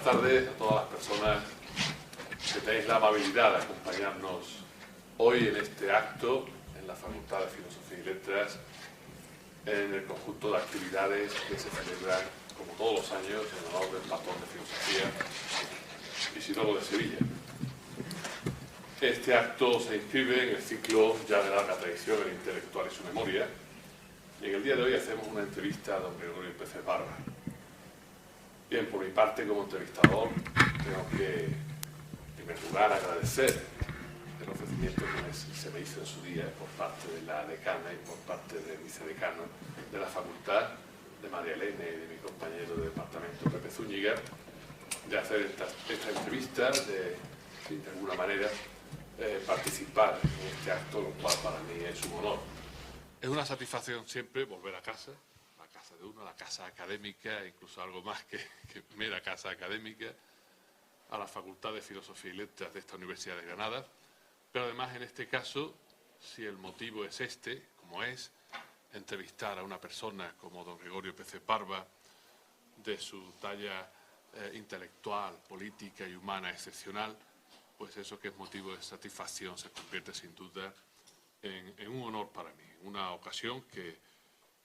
buenas tardes a todas las personas que tenéis la amabilidad de acompañarnos hoy en este acto en la Facultad de Filosofía y Letras, en el conjunto de actividades que se celebran, como todos los años, en honor del patrón de Filosofía, Isidoro de Sevilla. Este acto se inscribe en el ciclo ya de larga tradición, El intelectual y su memoria, y en el día de hoy hacemos una entrevista a don Gregorio Peces Barba. Bien, por mi parte, como entrevistador, tengo que, en primer lugar, agradecer el ofrecimiento que se me hizo en su día por parte de la decana y por parte del vicedecano de la facultad, de María Elena y de mi compañero de departamento, Pepe Zúñiga, de hacer esta entrevista, de alguna manera participar en este acto, lo cual para mí es un honor. Es una satisfacción siempre volver a casa de uno, a la casa académica, incluso algo más que mera casa académica, a la Facultad de Filosofía y Letras de esta Universidad de Granada. Pero además, en este caso, si el motivo es este, como es, entrevistar a una persona como don Gregorio Peces Barba, de su talla intelectual, política y humana excepcional, pues eso que es motivo de satisfacción se convierte sin duda en un honor para mí, una ocasión que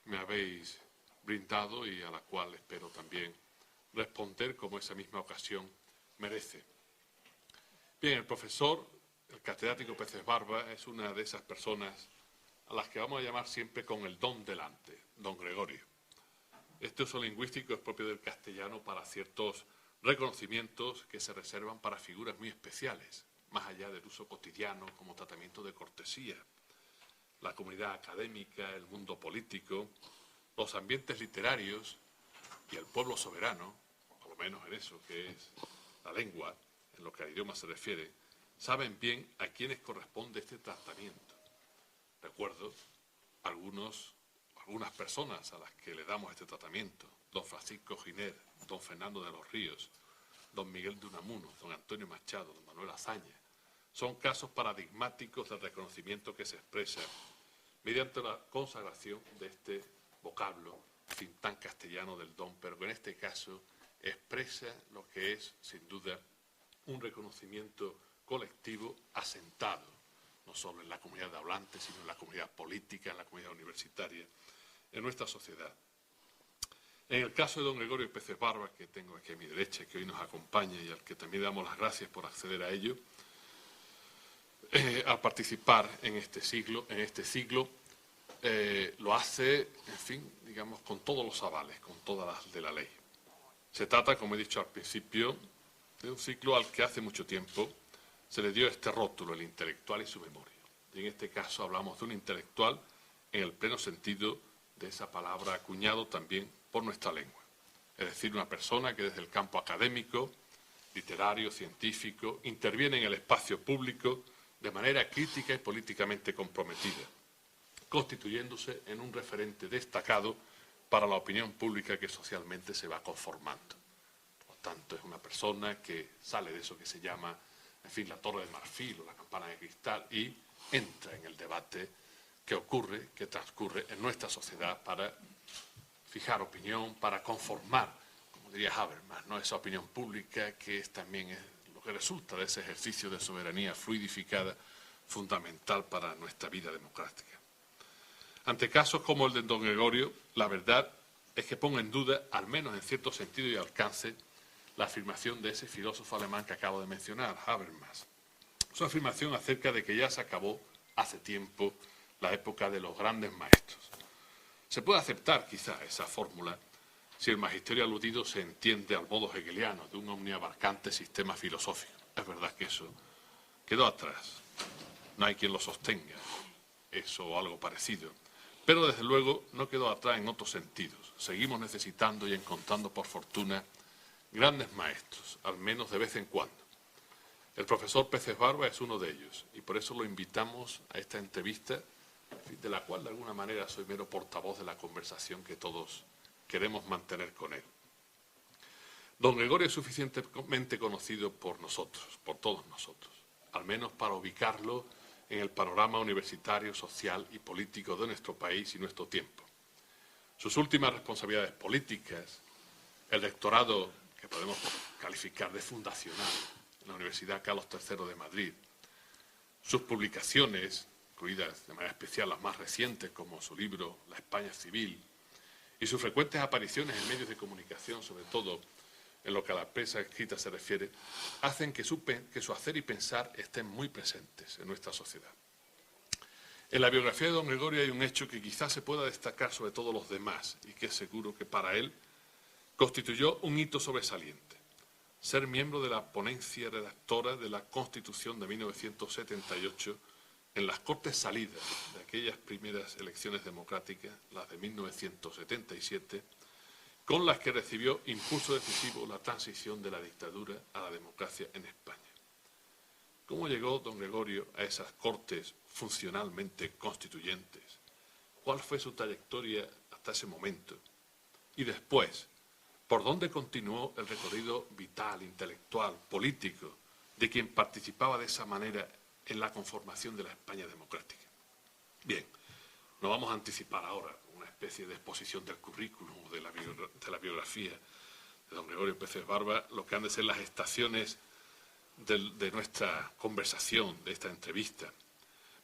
me habéis brindado y a la cual espero también responder como esa misma ocasión merece. Bien, el profesor, el catedrático Peces Barba, es una de esas personas a las que vamos a llamar siempre con el don delante, don Gregorio. Este uso lingüístico es propio del castellano para ciertos reconocimientos que se reservan para figuras muy especiales, más allá del uso cotidiano como tratamiento de cortesía. La comunidad académica, el mundo político, los ambientes literarios y el pueblo soberano, por lo menos en eso que es la lengua, en lo que al idioma se refiere, saben bien a quiénes corresponde este tratamiento. Recuerdo algunas personas a las que le damos este tratamiento: don Francisco Giner, don Fernando de los Ríos, don Miguel de Unamuno, don Antonio Machado, don Manuel Azaña. Son casos paradigmáticos del reconocimiento que se expresa mediante la consagración de este vocablo, fin tan castellano del don, pero que en este caso expresa lo que es, sin duda, un reconocimiento colectivo asentado, no solo en la comunidad de hablantes, sino en la comunidad política, en la comunidad universitaria, en nuestra sociedad. En el caso de don Gregorio Peces Barba, que tengo aquí a mi derecha, que hoy nos acompaña y al que también damos las gracias por acceder a ello, a participar en este ciclo, lo hace, en fin, digamos, con todos los avales, con todas las de la ley. Se trata, como he dicho al principio, de un ciclo al que hace mucho tiempo se le dio este rótulo, el intelectual y su memoria. Y en este caso hablamos de un intelectual en el pleno sentido de esa palabra, acuñado también por nuestra lengua. Es decir, una persona que desde el campo académico, literario, científico, interviene en el espacio público de manera crítica y políticamente comprometida, constituyéndose en un referente destacado para la opinión pública que socialmente se va conformando. Por lo tanto, es una persona que sale de eso que se llama, en fin, la torre de marfil o la campana de cristal y entra en el debate que transcurre en nuestra sociedad para fijar opinión, para conformar, como diría Habermas, ¿no?, esa opinión pública que también es lo que resulta de ese ejercicio de soberanía fluidificada fundamental para nuestra vida democrática. Ante casos como el de don Gregorio, la verdad es que pongo en duda, al menos en cierto sentido y alcance, la afirmación de ese filósofo alemán que acabo de mencionar, Habermas. Su afirmación acerca de que ya se acabó hace tiempo la época de los grandes maestros. Se puede aceptar quizá esa fórmula si el magisterio aludido se entiende al modo hegeliano de un omniabarcante sistema filosófico. Es verdad que eso quedó atrás. No hay quien lo sostenga, eso o algo parecido. Pero desde luego no quedó atrás en otros sentidos. Seguimos necesitando y encontrando por fortuna grandes maestros, al menos de vez en cuando. El profesor Peces Barba es uno de ellos y por eso lo invitamos a esta entrevista, de la cual de alguna manera soy mero portavoz de la conversación que todos queremos mantener con él. Don Gregorio es suficientemente conocido por nosotros, por todos nosotros, al menos para ubicarlo en el panorama universitario, social y político de nuestro país y nuestro tiempo. Sus últimas responsabilidades políticas, el rectorado que podemos calificar de fundacional en la Universidad Carlos III de Madrid. Sus publicaciones, incluidas de manera especial las más recientes, como su libro La España Civil, y sus frecuentes apariciones en medios de comunicación, sobre todo en lo que a la prensa escrita se refiere, hacen que su hacer y pensar estén muy presentes en nuestra sociedad. En la biografía de don Gregorio hay un hecho que quizás se pueda destacar sobre todos los demás y que es seguro que para él constituyó un hito sobresaliente: ser miembro de la ponencia redactora de la Constitución de 1978 en las Cortes salidas de aquellas primeras elecciones democráticas, las de 1977, con las que recibió impulso decisivo la transición de la dictadura a la democracia en España. ¿Cómo llegó don Gregorio a esas Cortes funcionalmente constituyentes? ¿Cuál fue su trayectoria hasta ese momento? Y después, ¿por dónde continuó el recorrido vital, intelectual, político de quien participaba de esa manera en la conformación de la España democrática? Bien, no vamos a anticipar ahora una especie de exposición del currículum o de la biografía de don Gregorio Pérez Barba, lo que han de ser las estaciones de nuestra conversación, de esta entrevista.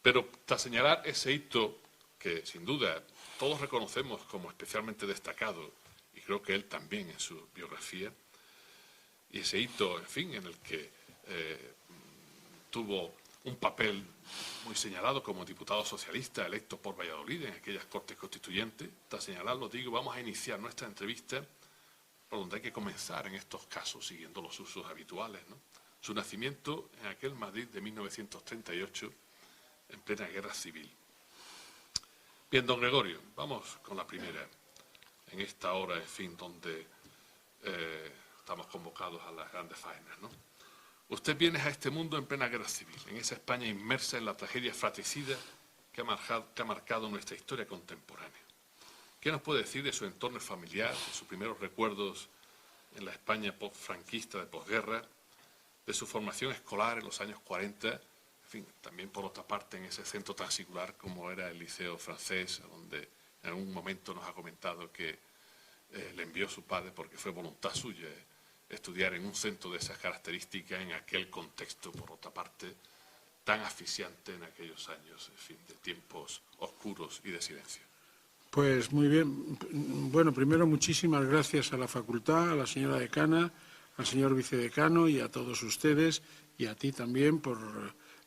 Pero tras señalar ese hito que, sin duda, todos reconocemos como especialmente destacado, y creo que él también en su biografía, y ese hito, en fin, en el que tuvo un papel muy señalado como diputado socialista electo por Valladolid en aquellas Cortes Constituyentes, tras señalarlo, digo, vamos a iniciar nuestra entrevista por donde hay que comenzar en estos casos, siguiendo los usos habituales, ¿no? Su nacimiento en aquel Madrid de 1938, en plena guerra civil. Bien, don Gregorio, vamos con la primera, en esta hora, en fin, donde estamos convocados a las grandes faenas, ¿no? Usted viene a este mundo en plena guerra civil, en esa España inmersa en la tragedia fratricida que ha marcado nuestra historia contemporánea. ¿Qué nos puede decir de su entorno familiar, de sus primeros recuerdos en la España franquista de posguerra, de su formación escolar en los años 40, en fin, también por otra parte en ese centro tan singular como era el Liceo Francés, donde en algún momento nos ha comentado que le envió su padre porque fue voluntad suya estudiar en un centro de esas características en aquel contexto, por otra parte, tan asfixiante en aquellos años, en fin, de tiempos oscuros y de silencio? Pues muy bien. Bueno, primero muchísimas gracias a la facultad, a la señora decana, al señor vicedecano y a todos ustedes y a ti también por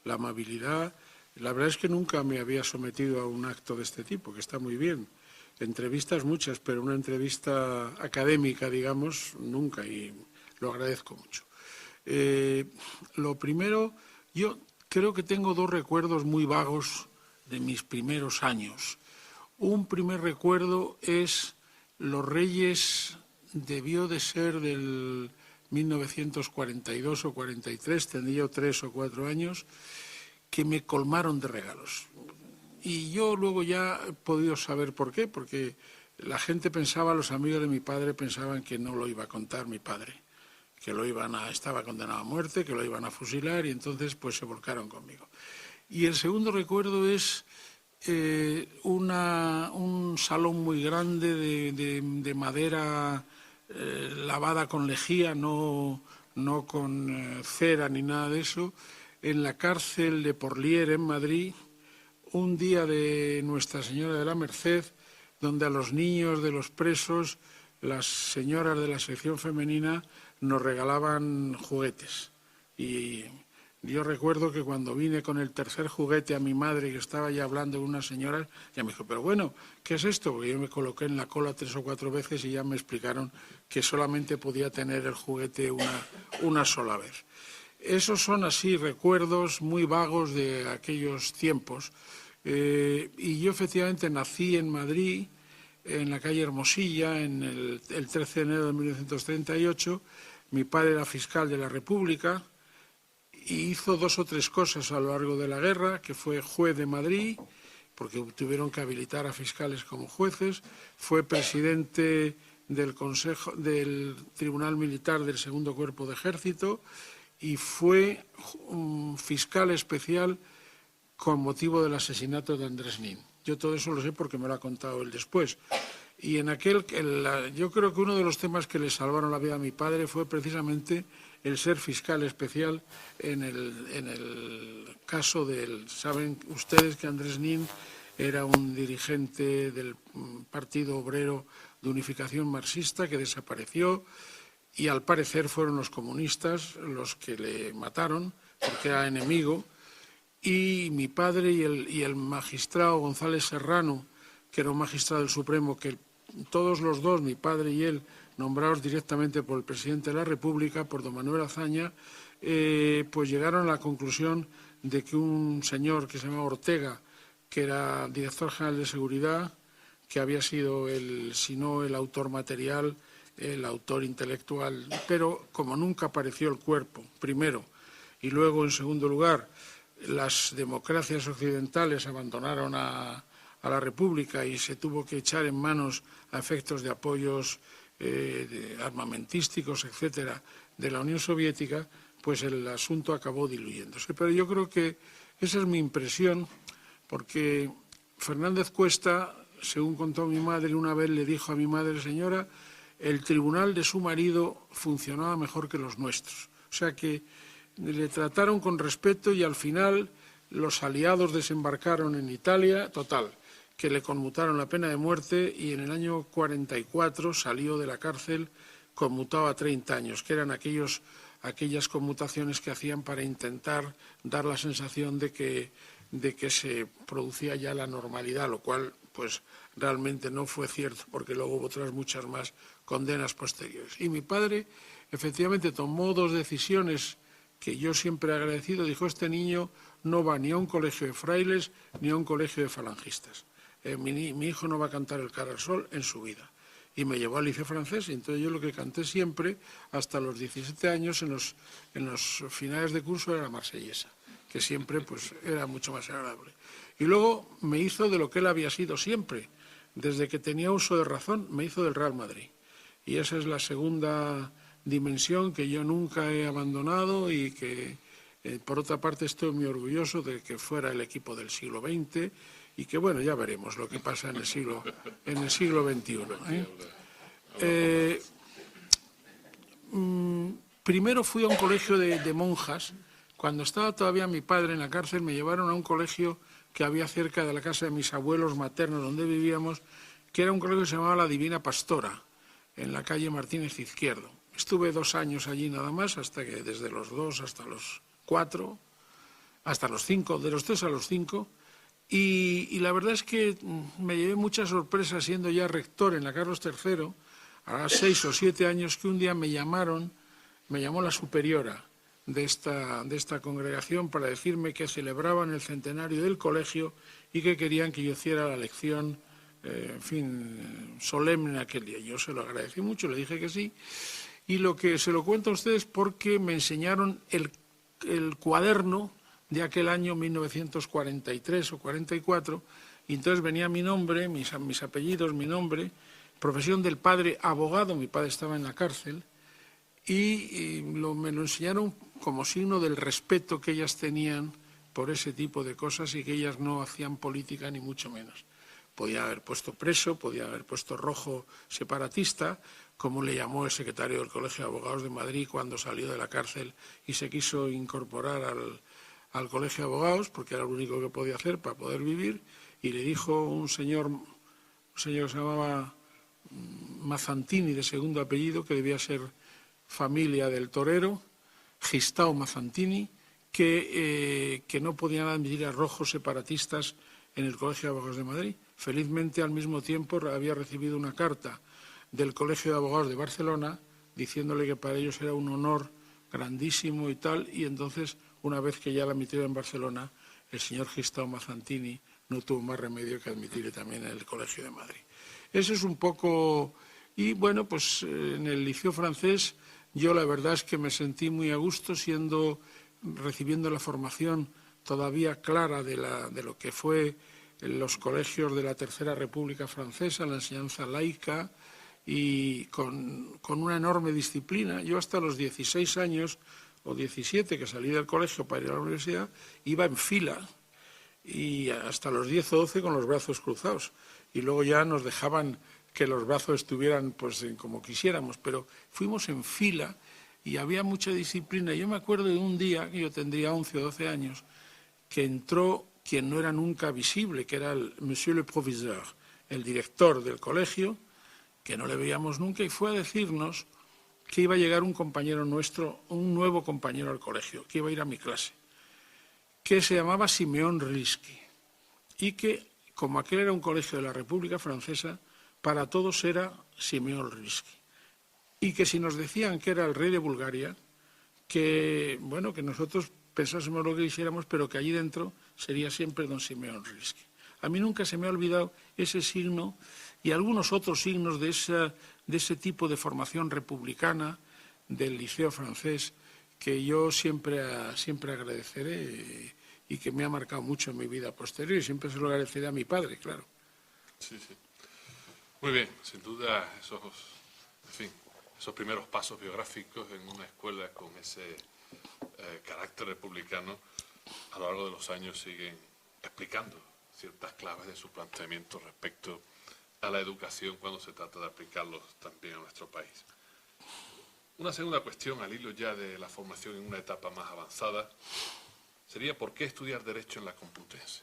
la amabilidad. La verdad es que nunca me había sometido a un acto de este tipo, que está muy bien. Entrevistas muchas, pero una entrevista académica, digamos, nunca, y lo agradezco mucho. Lo primero, yo creo que tengo dos recuerdos muy vagos de mis primeros años. Un primer recuerdo es los Reyes, debió de ser del 1942 o 43, tendría yo 3 o 4 años, que me colmaron de regalos. Y yo luego ya he podido saber por qué, porque la gente pensaba, los amigos de mi padre pensaban que no lo iba a contar mi padre, que estaba condenado a muerte, que lo iban a fusilar, y entonces pues se volcaron conmigo. Y el segundo recuerdo es un salón muy grande de madera lavada con lejía, no con cera ni nada de eso, en la cárcel de Porlier, en Madrid, un día de Nuestra Señora de la Merced, donde a los niños de los presos, las señoras de la sección femenina nos regalaban juguetes. Y yo recuerdo que cuando vine con el tercer juguete a mi madre, que estaba ya hablando con unas señoras, ya me dijo, pero bueno, ¿qué es esto? Porque yo me coloqué en la cola 3 o 4 veces y ya me explicaron que solamente podía tener el juguete una sola vez. Esos son así recuerdos muy vagos de aquellos tiempos. Y yo efectivamente nací en Madrid, en la calle Hermosilla, en el 13 de enero de 1938. Mi padre era fiscal de la República y hizo 2 o 3 cosas a lo largo de la guerra, que fue juez de Madrid, porque tuvieron que habilitar a fiscales como jueces, fue presidente del Tribunal Militar del Segundo Cuerpo de Ejército y fue fiscal especial con motivo del asesinato de Andrés Nin. Yo todo eso lo sé porque me lo ha contado él después. Y yo creo que uno de los temas que le salvaron la vida a mi padre fue precisamente el ser fiscal especial en el caso saben ustedes que Andrés Nin era un dirigente del Partido Obrero de Unificación Marxista que desapareció y al parecer fueron los comunistas los que le mataron porque era enemigo, y mi padre y el magistrado González Serrano, que era un magistrado del Supremo, que todos los dos, mi padre y él, nombrados directamente por el presidente de la República, por don Manuel Azaña, pues llegaron a la conclusión de que un señor que se llamaba Ortega, que era director general de seguridad, que había sido si no el autor material, el autor intelectual, pero como nunca apareció el cuerpo, primero, y luego, en segundo lugar, las democracias occidentales abandonaron a la República y se tuvo que echar en manos a efectos de apoyos armamentísticos, etcétera, de la Unión Soviética, pues el asunto acabó diluyéndose. Pero yo creo que esa es mi impresión, porque Fernández Cuesta, según contó mi madre, una vez le dijo a mi madre: señora, el tribunal de su marido funcionaba mejor que los nuestros. O sea que le trataron con respeto y al final los aliados desembarcaron en Italia, total, que le conmutaron la pena de muerte y en el año 44 salió de la cárcel conmutado a 30 años, que eran aquellas conmutaciones que hacían para intentar dar la sensación de que se producía ya la normalidad, lo cual pues realmente no fue cierto, porque luego hubo otras muchas más condenas posteriores. Y mi padre efectivamente tomó dos decisiones que yo siempre he agradecido. Dijo: este niño no va ni a un colegio de frailes ni a un colegio de falangistas. Mi hijo no va a cantar el Cara al Sol en su vida. Y me llevó al liceo francés, y entonces yo lo que canté siempre, hasta los 17 años, en los finales de curso, era la marsellesa, que siempre pues era mucho más agradable. Y luego me hizo de lo que él había sido siempre, desde que tenía uso de razón, me hizo del Real Madrid. Y esa es la segunda dimensión que yo nunca he abandonado y que, por otra parte, estoy muy orgulloso de que fuera el equipo del siglo XX y que, bueno, ya veremos lo que pasa en el siglo XXI. Primero fui a un colegio de monjas. Cuando estaba todavía mi padre en la cárcel, me llevaron a un colegio que había cerca de la casa de mis abuelos maternos, donde vivíamos, que era un colegio que se llamaba La Divina Pastora, en la calle Martínez Izquierdo. Estuve 2 años allí nada más, hasta que desde los 2 hasta los 4, hasta los 5, de los 3 a los 5, y la verdad es que me llevé muchas sorpresas siendo ya rector en la Carlos III, a 6 o 7 años, que un día me llamó la superiora de esta congregación para decirme que celebraban el centenario del colegio y que querían que yo hiciera la lección, solemne aquel día. Yo se lo agradecí mucho, le dije que sí. Y se lo cuento a ustedes porque me enseñaron el cuaderno de aquel año 1943 o 44, y entonces venía mi nombre, mis apellidos, mi nombre, profesión del padre abogado, mi padre estaba en la cárcel, y me lo enseñaron como signo del respeto que ellas tenían por ese tipo de cosas y que ellas no hacían política ni mucho menos. Podía haber puesto preso, podía haber puesto rojo separatista, como le llamó el secretario del Colegio de Abogados de Madrid cuando salió de la cárcel y se quiso incorporar al Colegio de Abogados, porque era lo único que podía hacer para poder vivir, y le dijo un señor que se llamaba Mazzantini, de segundo apellido, que debía ser familia del torero, Gistao Mazzantini, que no podían admitir a rojos separatistas en el Colegio de Abogados de Madrid. Felizmente, al mismo tiempo, había recibido una carta del Colegio de Abogados de Barcelona diciéndole que para ellos era un honor grandísimo y tal, y entonces, una vez que ya la admitieron en Barcelona, el señor Gistao Mazzantini no tuvo más remedio que admitirle también en el Colegio de Madrid. Eso es un poco... Y bueno, pues en el liceo francés yo la verdad es que me sentí muy a gusto recibiendo la formación todavía clara de lo que fue en los colegios de la Tercera República Francesa, la enseñanza laica, y con una enorme disciplina. Yo hasta los 16 años o 17 que salí del colegio para ir a la universidad, iba en fila, y hasta los 10 o 12 con los brazos cruzados. Y luego ya nos dejaban que los brazos estuvieran pues como quisiéramos, pero fuimos en fila y había mucha disciplina. Yo me acuerdo de un día, que yo tendría 11 o 12 años, que entró quien no era nunca visible, que era el monsieur le proviseur, el director del colegio, que no le veíamos nunca, y fue a decirnos que iba a llegar un compañero nuestro, un nuevo compañero al colegio, que iba a ir a mi clase, que se llamaba Simeón Rilski, y que, como aquel era un colegio de la República Francesa, para todos era Simeón Rilski. Y que si nos decían que era el rey de Bulgaria, que, bueno, que nosotros pensásemos lo que quisiéramos, pero que allí dentro sería siempre don Simeón Rilski. A mí nunca se me ha olvidado ese signo y algunos otros signos de ese tipo de formación republicana del Liceo francés que yo siempre agradeceré y que me ha marcado mucho en mi vida posterior, y siempre se lo agradeceré a mi padre, claro. Sí, sí. Muy bien, sin duda esos primeros pasos biográficos en una escuela con ese carácter republicano a lo largo de los años siguen explicando ciertas claves de su planteamiento respecto a la educación cuando se trata de aplicarlos también a nuestro país. Una segunda cuestión, al hilo ya de la formación en una etapa más avanzada, sería ¿por qué estudiar Derecho en la Complutense?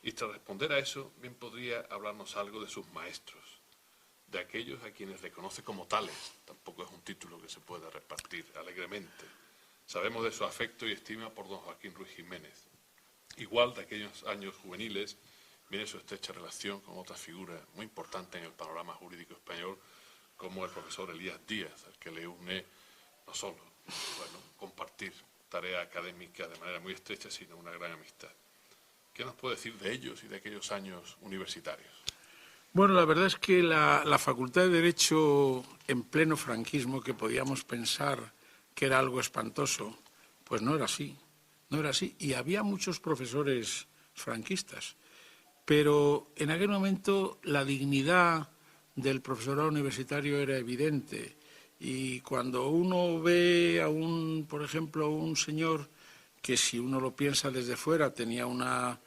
Y tras responder a eso, bien podría hablarnos algo de sus maestros, de aquellos a quienes reconoce como tales. Tampoco es un título que se pueda repartir alegremente. Sabemos de su afecto y estima por don Joaquín Ruiz Jiménez. Igual de aquellos años juveniles viene su estrecha relación con otra figura muy importante en el panorama jurídico español, como el profesor Elías Díaz, al que le une no solo compartir tarea académica de manera muy estrecha, sino una gran amistad. ¿Qué nos puede decir de ellos y de aquellos años universitarios? Bueno, la verdad es que la Facultad de Derecho en pleno franquismo, que podíamos pensar que era algo espantoso, pues no era así, no era así. Y había muchos profesores franquistas, pero en aquel momento la dignidad del profesorado universitario era evidente. Y cuando uno ve a por ejemplo, un señor que, si uno lo piensa desde fuera, tenía una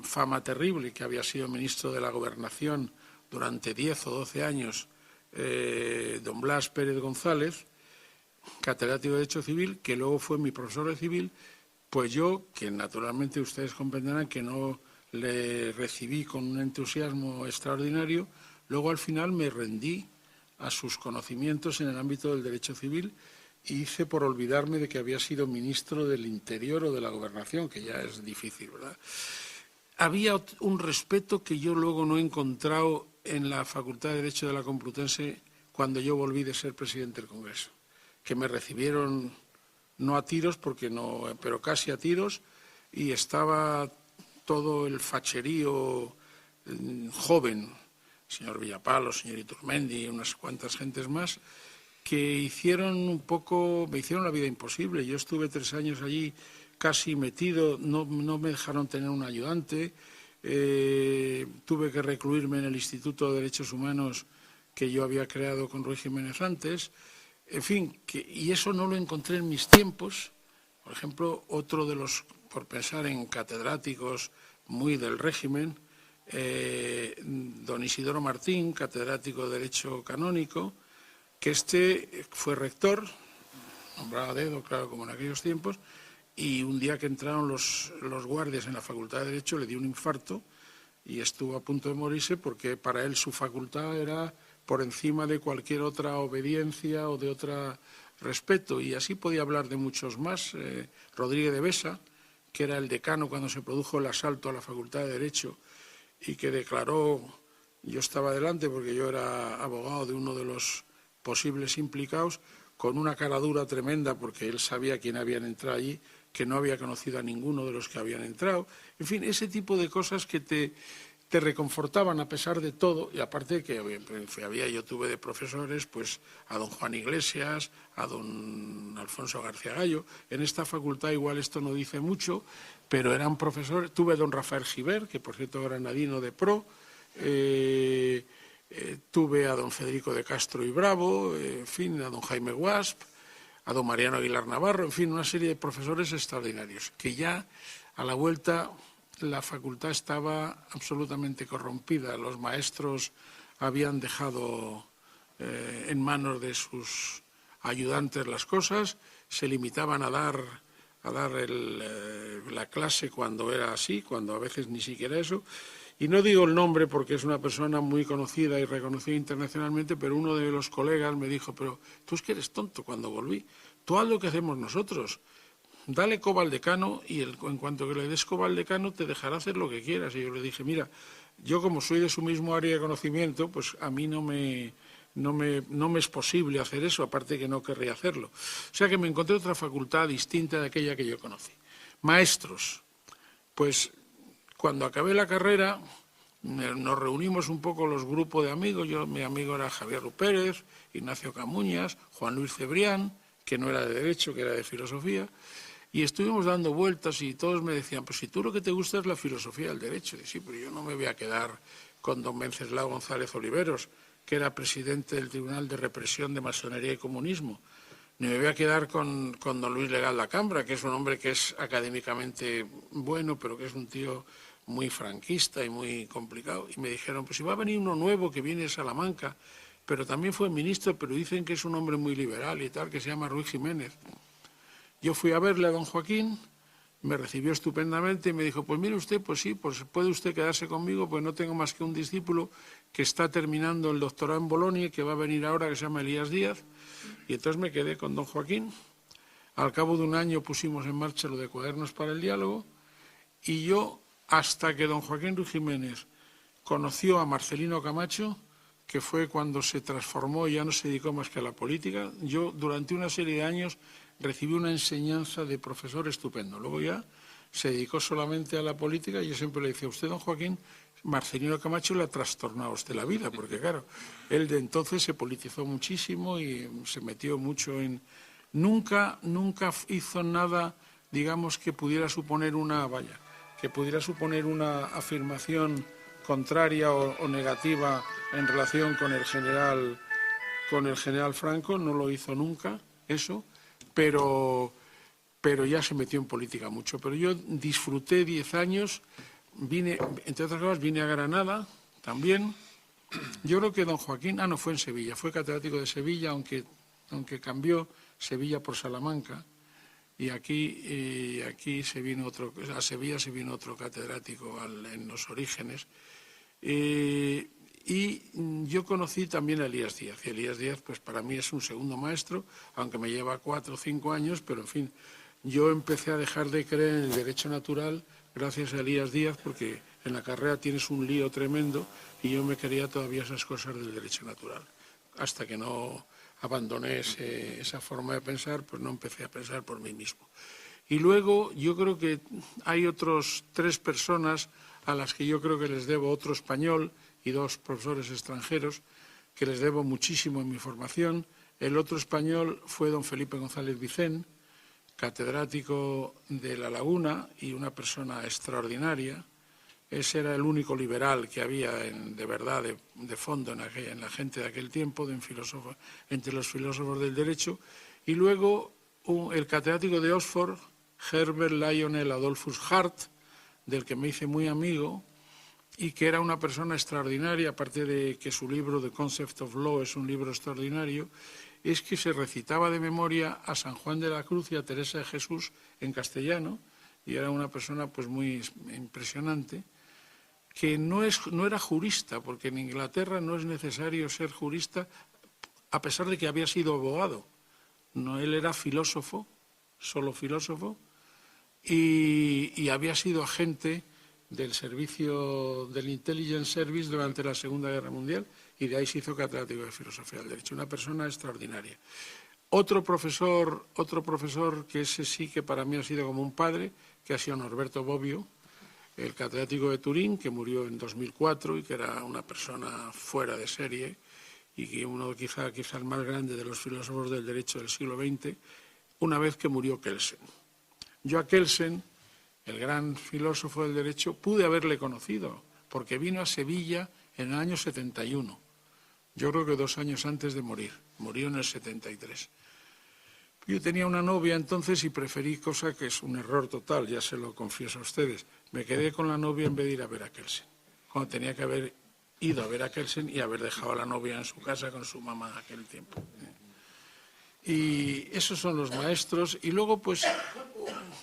fama terrible, que había sido ministro de la Gobernación durante 10 o 12 años, don Blas Pérez González, catedrático de Derecho Civil, que luego fue mi profesor de Civil, pues yo, que naturalmente ustedes comprenderán que no le recibí con un entusiasmo extraordinario, luego al final me rendí a sus conocimientos en el ámbito del derecho civil y hice por olvidarme de que había sido ministro del Interior o de la Gobernación, que ya es difícil, ¿verdad? Había un respeto que yo luego no he encontrado en la Facultad de Derecho de la Complutense cuando yo volví de ser presidente del Congreso, que me recibieron no a tiros, pero casi a tiros, y estaba todo el facherío joven, señor Villapalo, señor Iturmendi y unas cuantas gentes más, que me hicieron la vida imposible. Yo estuve 3 años allí casi metido, no me dejaron tener un ayudante, tuve que recluirme en el Instituto de Derechos Humanos que yo había creado con Ruiz Jiménez antes, en fin, y eso no lo encontré en mis tiempos. Por ejemplo, otro de los, por pensar en catedráticos muy del régimen, don Isidoro Martín, catedrático de Derecho Canónico, que fue rector, nombrado a dedo, claro, como en aquellos tiempos, y un día que entraron los guardias en la Facultad de Derecho le dio un infarto y estuvo a punto de morirse, porque para él su facultad era por encima de cualquier otra obediencia o de otro respeto, y así podía hablar de muchos más. Rodríguez de Besa, que era el decano cuando se produjo el asalto a la Facultad de Derecho y que declaró, yo estaba delante porque yo era abogado de uno de los posibles implicados, con una cara dura tremenda porque él sabía quién habían entrado allí, que no había conocido a ninguno de los que habían entrado. En fin, ese tipo de cosas que te reconfortaban a pesar de todo, y aparte que yo tuve de profesores pues a don Juan Iglesias, a don Alfonso García Gallo. En esta facultad igual esto no dice mucho, pero eran profesores. Tuve a don Rafael Giver, que por cierto granadino de pro, tuve a don Federico de Castro y Bravo, en fin, a don Jaime Guasp, a don Mariano Aguilar Navarro, en fin, una serie de profesores extraordinarios, que ya a la vuelta la facultad estaba absolutamente corrompida. Los maestros habían dejado en manos de sus ayudantes las cosas, se limitaban a dar la clase cuando era así, cuando a veces ni siquiera eso. Y no digo el nombre porque es una persona muy conocida y reconocida internacionalmente, pero uno de los colegas me dijo, pero tú es que eres tonto. Cuando volví, tú haz lo que hacemos nosotros, dale coba al decano y en cuanto que le des coba al decano te dejará hacer lo que quieras. Y yo le dije, mira, yo como soy de su mismo área de conocimiento, pues a mí no me es posible hacer eso, aparte que no querría hacerlo. O sea que me encontré otra facultad distinta de aquella que yo conocí. Maestros, pues cuando acabé la carrera nos reunimos un poco los grupos de amigos. Mi amigo era Javier Rupérez, Ignacio Camuñas, Juan Luis Cebrián, que no era de Derecho, que era de Filosofía, y estuvimos dando vueltas y todos me decían, pues si tú lo que te gusta es la filosofía del Derecho. Y sí, pero yo no me voy a quedar con don Wenceslao González Oliveros, que era presidente del Tribunal de Represión de Masonería y Comunismo. Ni me voy a quedar con don Luis Legal Lacambra, que es un hombre que es académicamente bueno, pero que es un tío muy franquista y muy complicado. Y me dijeron, pues si va a venir uno nuevo que viene de Salamanca, pero también fue ministro, pero dicen que es un hombre muy liberal y tal, que se llama Ruiz Jiménez. Yo fui a verle a don Joaquín, me recibió estupendamente y me dijo, pues mire usted, pues sí, pues puede usted quedarse conmigo, pues no tengo más que un discípulo que está terminando el doctorado en Bolonia y que va a venir ahora, que se llama Elías Díaz. Y entonces me quedé con don Joaquín. Al cabo de un año pusimos en marcha lo de Cuadernos para el Diálogo y yo, hasta que don Joaquín Ruiz Jiménez conoció a Marcelino Camacho, que fue cuando se transformó y ya no se dedicó más que a la política, yo durante una serie de años recibí una enseñanza de profesor estupendo. Luego ya se dedicó solamente a la política y yo siempre le decía, usted, don Joaquín, Marcelino Camacho le ha trastornado a usted la vida, porque claro, él de entonces se politizó muchísimo y se metió mucho en... Nunca hizo nada, digamos, que pudiera suponer una afirmación contraria o negativa en relación con el general Franco. No lo hizo nunca, eso, pero ya se metió en política mucho. Pero yo disfruté 10 años, entre otras cosas, vine a Granada también. Yo creo que don Joaquín, no fue en Sevilla, fue catedrático de Sevilla, aunque cambió Sevilla por Salamanca, y aquí se vino a Sevilla se vino otro catedrático en los orígenes. Y yo conocí también a Elías Díaz. Y Elías Díaz, pues para mí es un segundo maestro, aunque me lleva 4 o 5 años, pero en fin, yo empecé a dejar de creer en el derecho natural gracias a Elías Díaz, porque en la carrera tienes un lío tremendo y yo me creía todavía esas cosas del derecho natural. Hasta que no abandoné esa forma de pensar, pues no empecé a pensar por mí mismo. Y luego yo creo que hay otros 3 personas a las que yo creo que les debo, otro español y 2 profesores extranjeros, que les debo muchísimo en mi formación. El otro español fue don Felipe González Vicén, catedrático de La Laguna y una persona extraordinaria. Ese era el único liberal que había de verdad, de fondo en la gente de aquel tiempo, entre los filósofos del derecho. Y luego el catedrático de Oxford, Herbert Lionel Adolphus Hart, del que me hice muy amigo y que era una persona extraordinaria, aparte de que su libro The Concept of Law es un libro extraordinario, es que se recitaba de memoria a San Juan de la Cruz y a Teresa de Jesús en castellano, y era una persona pues muy impresionante, que no era jurista, porque en Inglaterra no es necesario ser jurista, a pesar de que había sido abogado. No, él era filósofo, solo filósofo, y había sido agente del servicio del Intelligence Service durante la Segunda Guerra Mundial, y de ahí se hizo catedrático de Filosofía del Derecho. Una persona extraordinaria. Otro profesor que ese sí que para mí ha sido como un padre, que ha sido Norberto Bobbio, el catedrático de Turín, que murió en 2004 y que era una persona fuera de serie y que uno quizá el más grande de los filósofos del derecho del siglo XX, una vez que murió Kelsen. Yo a Kelsen, el gran filósofo del derecho, pude haberle conocido, porque vino a Sevilla en el año 71. Yo creo que 2 años antes de morir. Murió en el 73. Yo tenía una novia entonces y preferí, cosa que es un error total, ya se lo confieso a ustedes, me quedé con la novia en vez de ir a ver a Kelsen, cuando tenía que haber ido a ver a Kelsen y haber dejado a la novia en su casa con su mamá en aquel tiempo. Y esos son los maestros. Y luego, pues,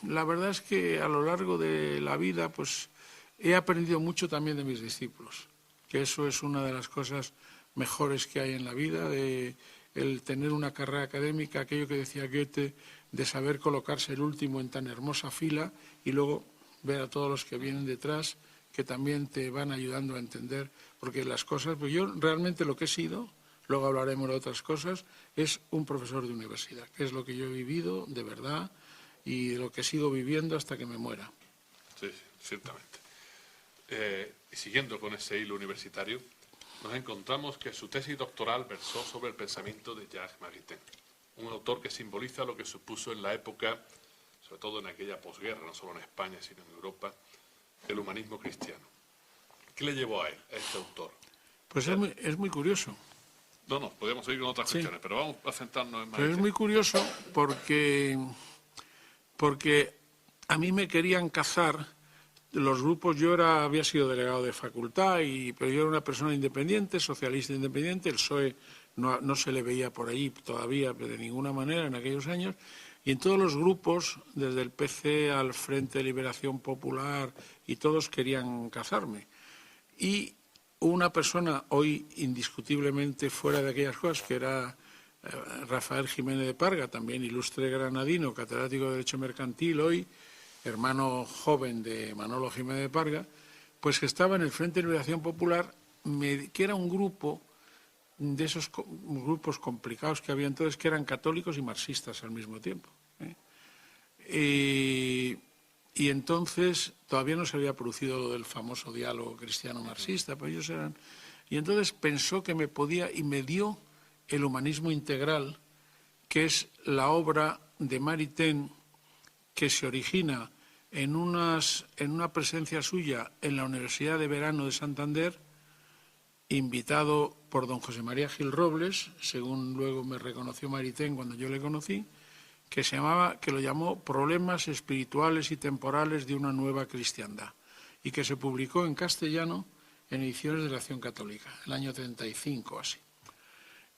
la verdad es que a lo largo de la vida, pues, he aprendido mucho también de mis discípulos, que eso es una de las cosas mejores que hay en la vida, de el tener una carrera académica, aquello que decía Goethe, de saber colocarse el último en tan hermosa fila y luego ver a todos los que vienen detrás, que también te van ayudando a entender, porque las cosas, pues yo realmente lo que he sido, luego hablaremos de otras cosas, es un profesor de universidad, que es lo que yo he vivido de verdad y lo que sigo viviendo hasta que me muera. Sí, ciertamente. Siguiendo con ese hilo universitario, nos encontramos que su tesis doctoral versó sobre el pensamiento de Jacques Maritain, un autor que simboliza lo que supuso en la época, sobre todo en aquella posguerra, no solo en España, sino en Europa, el humanismo cristiano. ¿Qué le llevó a él, a este autor? Pues es muy curioso. No, podríamos seguir con otras cuestiones, pero vamos a centrarnos en Maritain. Pero es muy curioso porque a mí me querían cazar los grupos. Yo había sido delegado de facultad, pero yo era una persona independiente, socialista independiente. El PSOE no se le veía por allí todavía de ninguna manera en aquellos años. Y en todos los grupos, desde el PC al Frente de Liberación Popular, y todos querían cazarme. Y una persona hoy indiscutiblemente fuera de aquellas cosas, que era Rafael Jiménez de Parga, también ilustre granadino, catedrático de Derecho Mercantil hoy, hermano joven de Manolo Jiménez de Parga, pues que estaba en el Frente de Liberación Popular, que era un grupo de esos grupos complicados que había entonces, que eran católicos y marxistas al mismo tiempo. Y entonces todavía no se había producido lo del famoso diálogo cristiano-marxista, pero ellos eran... Y entonces pensó que me podía, y me dio el humanismo integral, que es la obra de Maritain, que se origina en una presencia suya en la Universidad de Verano de Santander, invitado por don José María Gil Robles, según luego me reconoció Maritain cuando yo le conocí, que lo llamó Problemas espirituales y temporales de una nueva cristiandad, y que se publicó en castellano en ediciones de la Acción Católica, el año 35 así.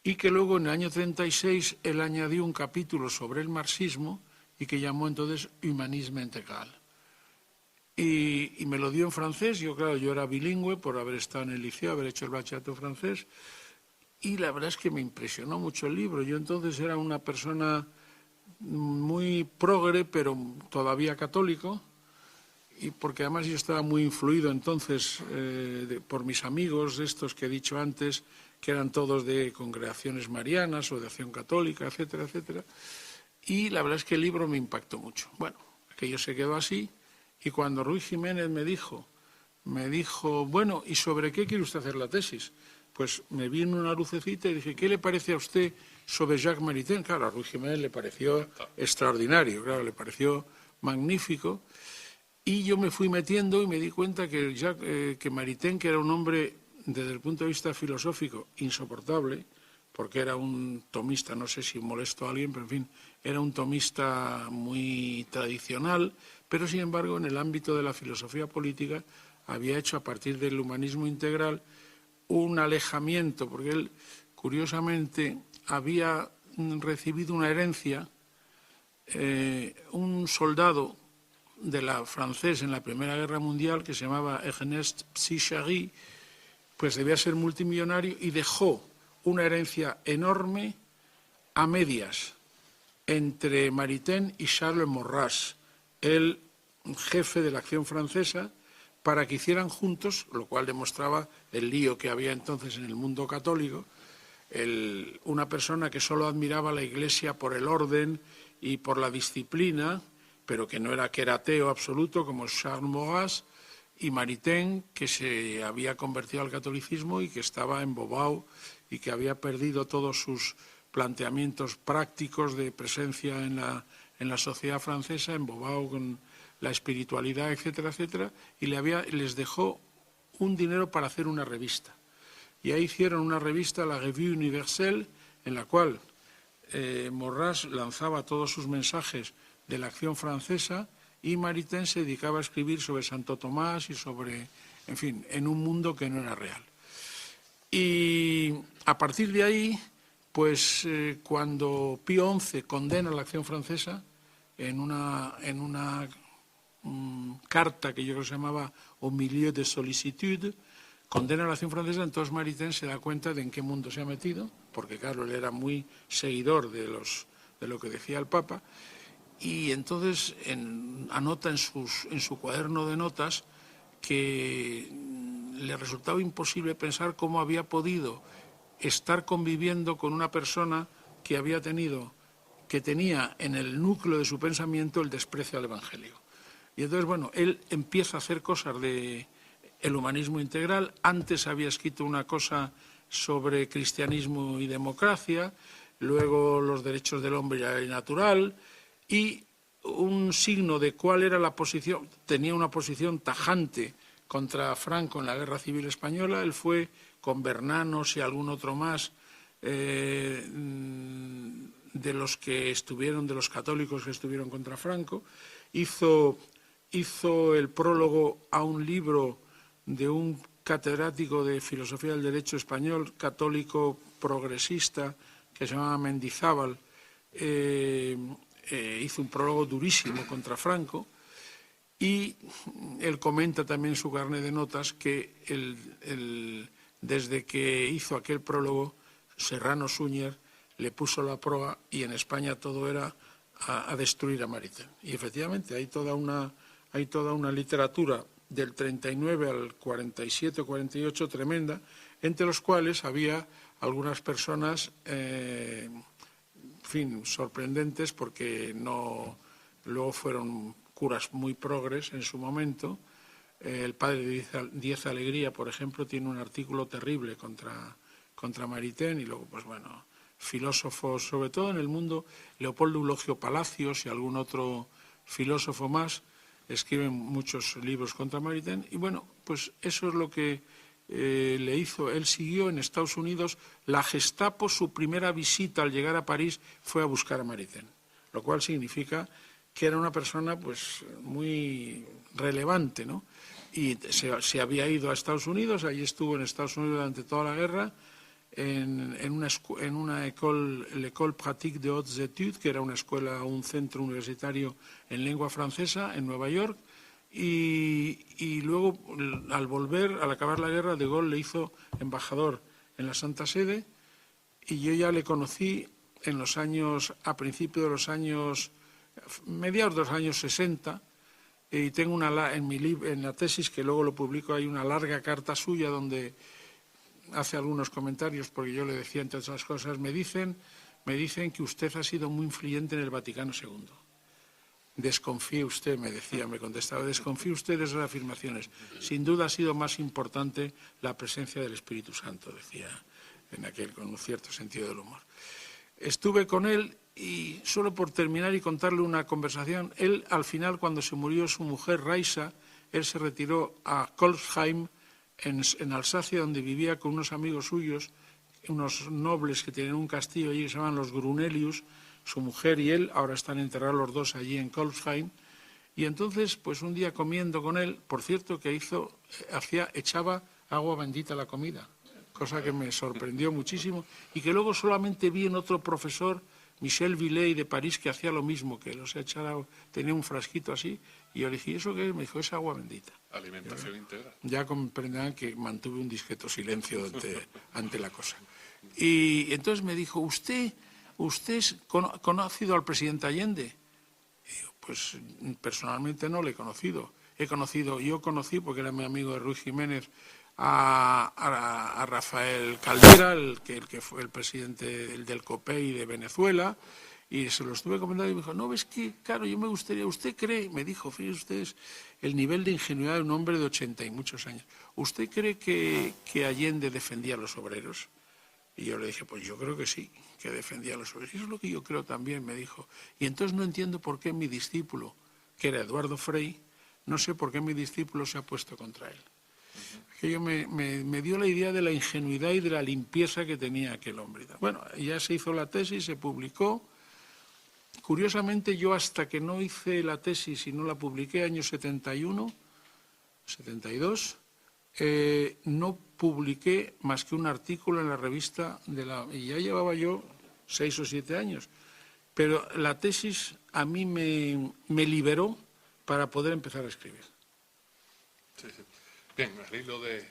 Y que luego en el año 36 él añadió un capítulo sobre el marxismo y que llamó entonces Humanisme Integral. Y me lo dio en francés. Yo era bilingüe por haber estado en el liceo, haber hecho el bachillerato francés, y la verdad es que me impresionó mucho el libro. Yo entonces era una persona muy progre, pero todavía católico, y porque además yo estaba muy influido entonces por mis amigos, estos que he dicho antes, que eran todos de congregaciones marianas o de Acción Católica, etcétera, etcétera. Y la verdad es que el libro me impactó mucho. Bueno, aquello se quedó así, y cuando Ruy Jiménez me dijo, bueno, ¿y sobre qué quiere usted hacer la tesis? Pues me vino una lucecita y dije, ¿qué le parece a usted sobre Jacques Maritain? Claro, a Ruy Jiménez le pareció extraordinario, claro, le pareció magnífico. Y yo me fui metiendo y me di cuenta que Maritain, que era un hombre desde el punto de vista filosófico insoportable, porque era un tomista, no sé si molesto a alguien, pero en fin, era un tomista muy tradicional, pero sin embargo en el ámbito de la filosofía política había hecho a partir del humanismo integral un alejamiento, porque él curiosamente había recibido una herencia, un soldado de la francés en la Primera Guerra Mundial que se llamaba Ernest Psychary, pues debía ser multimillonario y dejó una herencia enorme a medias entre Maritain y Charles Maurras, el jefe de la acción francesa, para que hicieran juntos, lo cual demostraba el lío que había entonces en el mundo católico, una persona que solo admiraba a la Iglesia por el orden y por la disciplina, pero que era ateo absoluto, como Charles Maurras, y Maritain, que se había convertido al catolicismo y que estaba embobado y que había perdido todos sus planteamientos prácticos de presencia en la sociedad francesa, embobado con la espiritualidad, etcétera, etcétera, y les dejó un dinero para hacer una revista. Y ahí hicieron una revista, la Revue Universelle, en la cual Morras lanzaba todos sus mensajes de la acción francesa y Maritain se dedicaba a escribir sobre Santo Tomás y sobre, en fin, en un mundo que no era real. Y a partir de ahí, pues cuando Pío XI condena la acción francesa en una carta que yo creo que se llamaba Au milieu de sollicitude, condena la acción francesa, entonces Maritain se da cuenta de en qué mundo se ha metido, porque claro, él era muy seguidor de lo que decía el Papa, y entonces anota en su cuaderno de notas que le resultaba imposible pensar cómo había podido estar conviviendo con una persona que tenía en el núcleo de su pensamiento el desprecio al Evangelio. Y entonces, bueno, él empieza a hacer cosas de el humanismo integral. Antes había escrito una cosa sobre cristianismo y democracia, luego los derechos del hombre y natural, y un signo de cuál era la posición. Tenía una posición tajante contra Franco en la Guerra Civil Española. Él fue con Bernanos y algún otro más de los católicos que estuvieron contra Franco. Hizo el prólogo a un libro de un catedrático de filosofía del derecho español, católico progresista, que se llamaba Mendizábal. Hizo un prólogo durísimo contra Franco, y él comenta también en su carnet de notas que desde que hizo aquel prólogo, Serrano Suñer le puso la proa y en España todo era a destruir a Maritain. Y efectivamente hay toda una literatura del 39 al 47 o 48 tremenda, entre los cuales había algunas personas sorprendentes, porque luego fueron curas muy progres en su momento. El padre Díez Alegría, por ejemplo, tiene un artículo terrible contra Maritain, y luego, pues bueno, filósofos, sobre todo en el mundo, Leopoldo Eulogio Palacios y algún otro filósofo más, escriben muchos libros contra Maritain, y bueno, pues eso es lo que le hizo. Él siguió en Estados Unidos. La Gestapo, su primera visita al llegar a París, fue a buscar a Maritain, lo cual significa que era una persona pues muy relevante, ¿no? Y se había ido a Estados Unidos, allí estuvo en Estados Unidos durante toda la guerra, en una l'École pratique de hautes études, que era una escuela, un centro universitario en lengua francesa en Nueva York, y luego, al acabar la guerra, De Gaulle le hizo embajador en la Santa Sede, y yo ya le conocí a principios de los años, mediados de los años 60, y tengo en la tesis, que luego lo publico, hay una larga carta suya donde hace algunos comentarios, porque yo le decía, entre otras cosas, me dicen que usted ha sido muy influyente en el Vaticano II. Desconfíe usted, me contestaba, desconfíe usted de esas afirmaciones. Sin duda ha sido más importante la presencia del Espíritu Santo, decía con un cierto sentido del humor. Estuve con él, y solo por terminar y contarle una conversación, él al final, cuando se murió su mujer Raisa, él se retiró a Kolbsheim, en Alsacia, donde vivía con unos amigos suyos, unos nobles que tienen un castillo allí que se llaman los Grunelius. Su mujer y él ahora están enterrados los dos allí en Kolbsheim. Y entonces, pues un día comiendo con él, por cierto, que echaba agua bendita a la comida, cosa que me sorprendió muchísimo, y que luego solamente vi en otro profesor, Michel Villey de París, que hacía lo mismo, que tenía un frasquito así, y yo le dije, ¿eso qué es? Me dijo, es agua bendita. Alimentación integral. Ya comprenderán que mantuve un discreto silencio ante la cosa. Y entonces me dijo, ¿usted ha conocido al presidente Allende? Y yo, pues personalmente no le he conocido. Yo conocí, porque era mi amigo de Ruiz Jiménez, a Rafael Caldera, el que fue el presidente del COPEI de Venezuela, y se lo estuve comentando y me dijo, no, ves que, claro, yo me gustaría, ¿usted cree? Me dijo, fíjese ustedes, el nivel de ingenuidad de un hombre de 80 y muchos años. ¿Usted cree que Allende defendía a los obreros? Y yo le dije, pues yo creo que sí, que defendía a los obreros. Y eso es lo que yo creo también, me dijo. Y entonces no entiendo por qué mi discípulo, que era Eduardo Frei, no sé por qué mi discípulo se ha puesto contra él. Aquello me dio la idea de la ingenuidad y de la limpieza que tenía aquel hombre. Bueno, ya se hizo la tesis, se publicó. Curiosamente, yo hasta que no hice la tesis y no la publiqué, año 71, 72, no publiqué más que un artículo en la revista y ya llevaba yo 6 o 7 años. Pero la tesis a mí me liberó para poder empezar a escribir. Sí, sí. Bien, al hilo de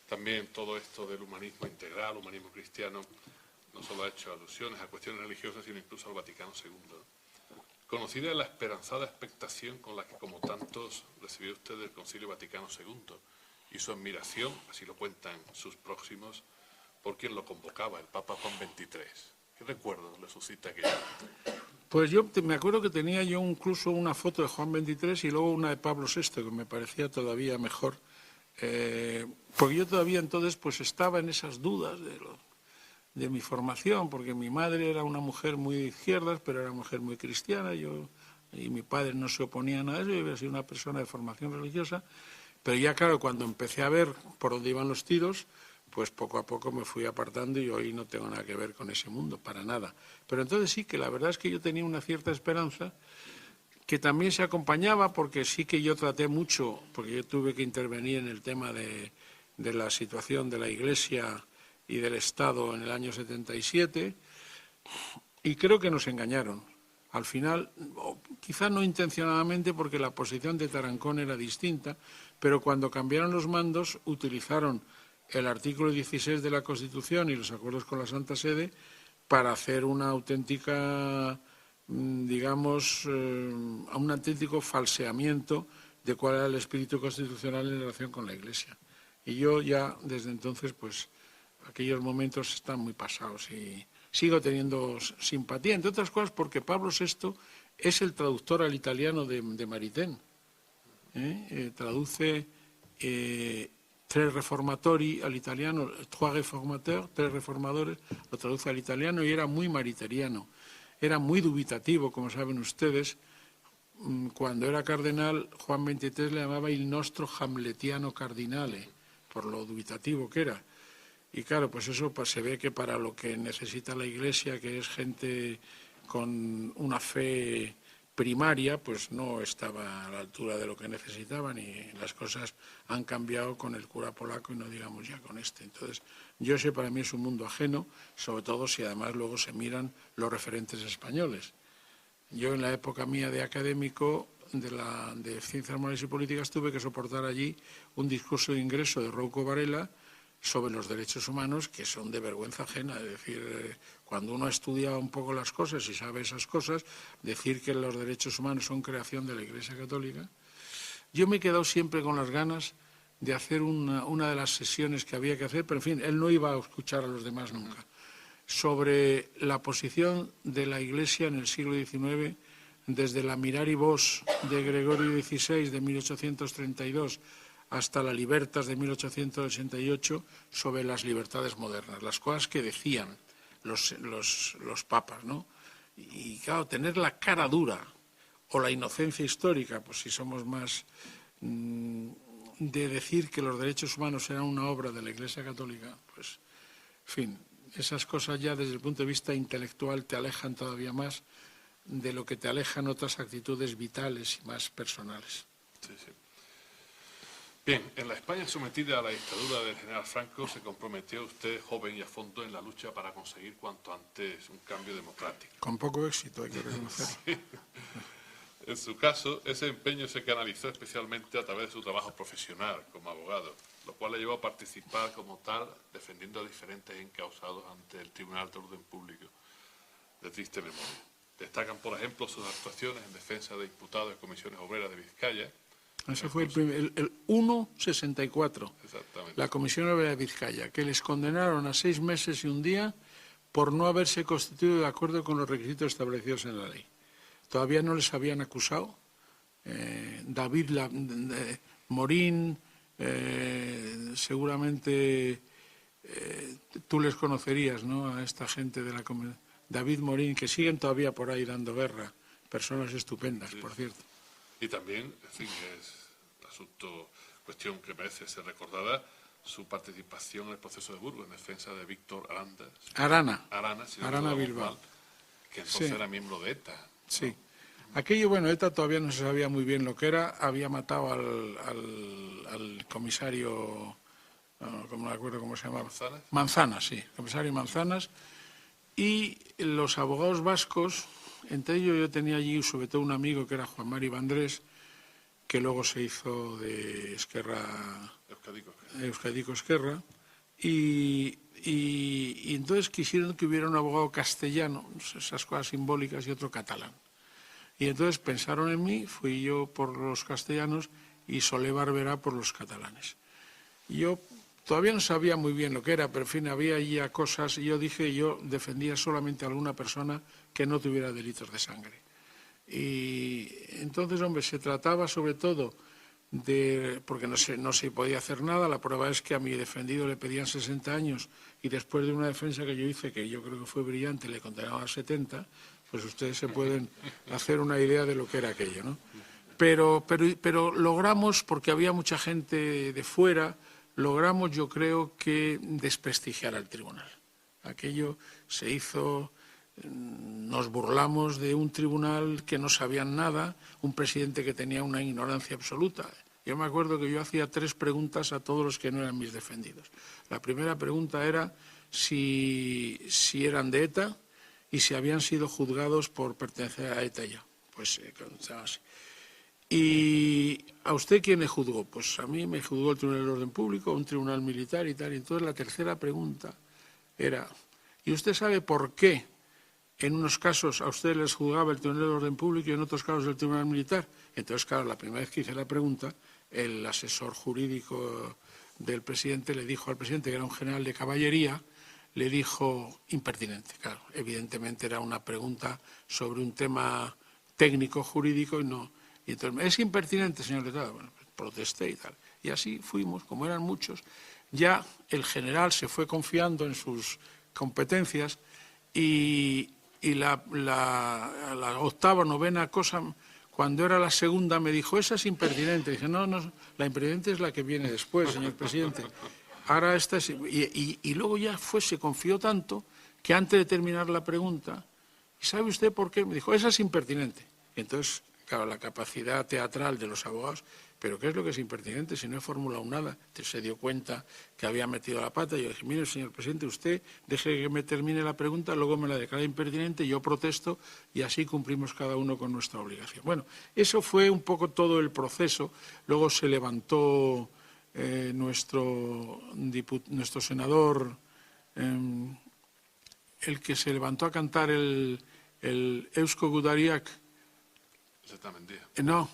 también todo esto del humanismo integral, humanismo cristiano, no solo ha hecho alusiones a cuestiones religiosas, sino incluso al Vaticano II. Conocida la esperanzada expectación con la que, como tantos, recibió usted del Concilio Vaticano II y su admiración, así lo cuentan sus próximos, por quien lo convocaba, el Papa Juan XXIII. ¿Qué recuerdos le suscita aquello? Pues yo me acuerdo que tenía yo incluso una foto de Juan XXIII y luego una de Pablo VI, que me parecía todavía mejor, porque yo todavía entonces pues estaba en esas dudas de mi formación, porque mi madre era una mujer muy de izquierdas, pero era una mujer muy cristiana, y mi padre no se oponía a nada de eso, yo había sido una persona de formación religiosa, pero ya claro, cuando empecé a ver por dónde iban los tiros, pues poco a poco me fui apartando y hoy no tengo nada que ver con ese mundo, para nada. Pero entonces sí que la verdad es que yo tenía una cierta esperanza que también se acompañaba porque sí que yo traté mucho, porque yo tuve que intervenir en el tema de la situación de la Iglesia y del Estado en el año 77, y creo que nos engañaron. Al final, quizá no intencionadamente porque la posición de Tarancón era distinta, pero cuando cambiaron los mandos utilizaron el artículo 16 de la Constitución y los acuerdos con la Santa Sede para hacer una auténtica, digamos, un auténtico falseamiento de cuál era el espíritu constitucional en relación con la Iglesia. Y yo ya desde entonces, pues, aquellos momentos están muy pasados y sigo teniendo simpatía, entre otras cosas porque Pablo VI es el traductor al italiano de Maritain. Traduce Tres Reformatori al italiano, Trois Réformateurs, Tres Reformadores, lo traduce al italiano y era muy mariteriano. Era muy dubitativo, como saben ustedes. Cuando era cardenal, Juan XXIII le llamaba il nostro hamletiano cardinale, por lo dubitativo que era. Y claro, pues eso pues se ve que para lo que necesita la Iglesia, que es gente con una fe primaria, pues no estaba a la altura de lo que necesitaban y las cosas han cambiado con el cura polaco y no digamos ya con este. Entonces, yo ese para mí es un mundo ajeno, sobre todo si además luego se miran los referentes españoles. Yo en la época mía de académico de Ciencias Morales y Políticas tuve que soportar allí un discurso de ingreso de Rouco Varela sobre los derechos humanos que son de vergüenza ajena. Es decir, cuando uno ha estudiado un poco las cosas y sabe esas cosas, decir que los derechos humanos son creación de la Iglesia Católica. Yo me he quedado siempre con las ganas de hacer una de las sesiones que había que hacer, pero en fin, él no iba a escuchar a los demás nunca, sobre la posición de la Iglesia en el siglo XIX, desde la Mirari Vos de Gregorio XVI de 1832 hasta la Libertas de 1888, sobre las libertades modernas, las cosas que decían los papas, ¿no? Y claro, tener la cara dura o la inocencia histórica, pues si somos más de decir que los derechos humanos eran una obra de la Iglesia Católica, pues, en fin, esas cosas ya desde el punto de vista intelectual te alejan todavía más de lo que te alejan otras actitudes vitales y más personales. Sí, sí. Bien, en la España sometida a la dictadura del general Franco se comprometió usted, joven y a fondo, en la lucha para conseguir cuanto antes un cambio democrático. Con poco éxito, hay que reconocerlo. Sí. En su caso, ese empeño se canalizó especialmente a través de su trabajo profesional como abogado, lo cual le llevó a participar como tal, defendiendo a diferentes encausados ante el Tribunal de Orden Público, de triste memoria. Destacan, por ejemplo, sus actuaciones en defensa de diputados de comisiones obreras de Vizcaya. Ese fue el 164, la Comisión Obrera de Vizcaya, que les condenaron a 6 meses y un día por no haberse constituido de acuerdo con los requisitos establecidos en la ley. Todavía no les habían acusado. David Morín, seguramente tú les conocerías, ¿no?, a esta gente de la Comisión. David Morín, que siguen todavía por ahí dando guerra, personas estupendas, sí, por cierto. Y también, en fin, es asunto cuestión que merece ser recordada, su participación en el proceso de Burgos en defensa de Víctor Arana, si no Arana recuerdo Bilbao. mal, que entonces Sí. era miembro de ETA. Sí. Aquello, bueno, ETA todavía no se sabía muy bien lo que era. Había matado al comisario, no me acuerdo cómo se llamaba. ¿Manzanas? Manzanas, sí, comisario Manzanas. Y los abogados vascos, entre ellos yo tenía allí sobre todo un amigo que era Juan Mari Vandrés, que luego se hizo de Euskadico Esquerra, y entonces quisieron que hubiera un abogado castellano, esas cosas simbólicas, y otro catalán. Y entonces pensaron en mí, fui yo por los castellanos y Solé Barberá por los catalanes. Yo todavía no sabía muy bien lo que era, pero en fin, había ya cosas, y yo dije, yo defendía solamente a alguna persona que no tuviera delitos de sangre. Y entonces, hombre, se trataba sobre todo porque no se podía hacer nada. La prueba es que a mi defendido le pedían 60 años y después de una defensa que yo hice, que yo creo que fue brillante, le condenaban a 70, pues ustedes se pueden hacer una idea de lo que era aquello, ¿no? Pero logramos, porque había mucha gente de fuera, logramos, yo creo, que desprestigiar al tribunal. Aquello se hizo, nos burlamos de un tribunal que no sabían nada, un presidente que tenía una ignorancia absoluta. Yo me acuerdo que yo hacía 3 preguntas a todos los que no eran mis defendidos. La primera pregunta era si eran de ETA y si habían sido juzgados por pertenecer a ETA ya. Pues contestaba así. ¿Y a usted quién le juzgó? Pues a mí me juzgó el Tribunal del Orden Público, un tribunal militar y tal. Y entonces la tercera pregunta era, ¿y usted sabe por qué en unos casos a ustedes les juzgaba el Tribunal del Orden Público y en otros casos el Tribunal Militar? Entonces, claro, la primera vez que hice la pregunta, el asesor jurídico del presidente le dijo al presidente, que era un general de caballería, le dijo impertinente. Claro, evidentemente era una pregunta sobre un tema técnico jurídico y no. Y entonces, ¿es impertinente, señor letrado? Bueno, pues protesté y tal. Y así fuimos, como eran muchos. Ya el general se fue confiando en sus competencias y la octava, novena cosa, cuando era la segunda, me dijo, esa es impertinente. Dije, no, la impertinente es la que viene después, señor presidente. Ahora esta es... Y luego ya se confió tanto que antes de terminar la pregunta, ¿y sabe usted por qué? Me dijo, esa es impertinente. Y entonces, claro, la capacidad teatral de los abogados, pero ¿qué es lo que es impertinente si no he formulado nada? Entonces se dio cuenta que había metido la pata y yo dije, mire, señor presidente, usted deje que me termine la pregunta, luego me la declara impertinente, yo protesto y así cumplimos cada uno con nuestra obligación. Bueno, eso fue un poco todo el proceso. Luego se levantó nuestro senador, el que se levantó a cantar el Eusko Gudariak. No,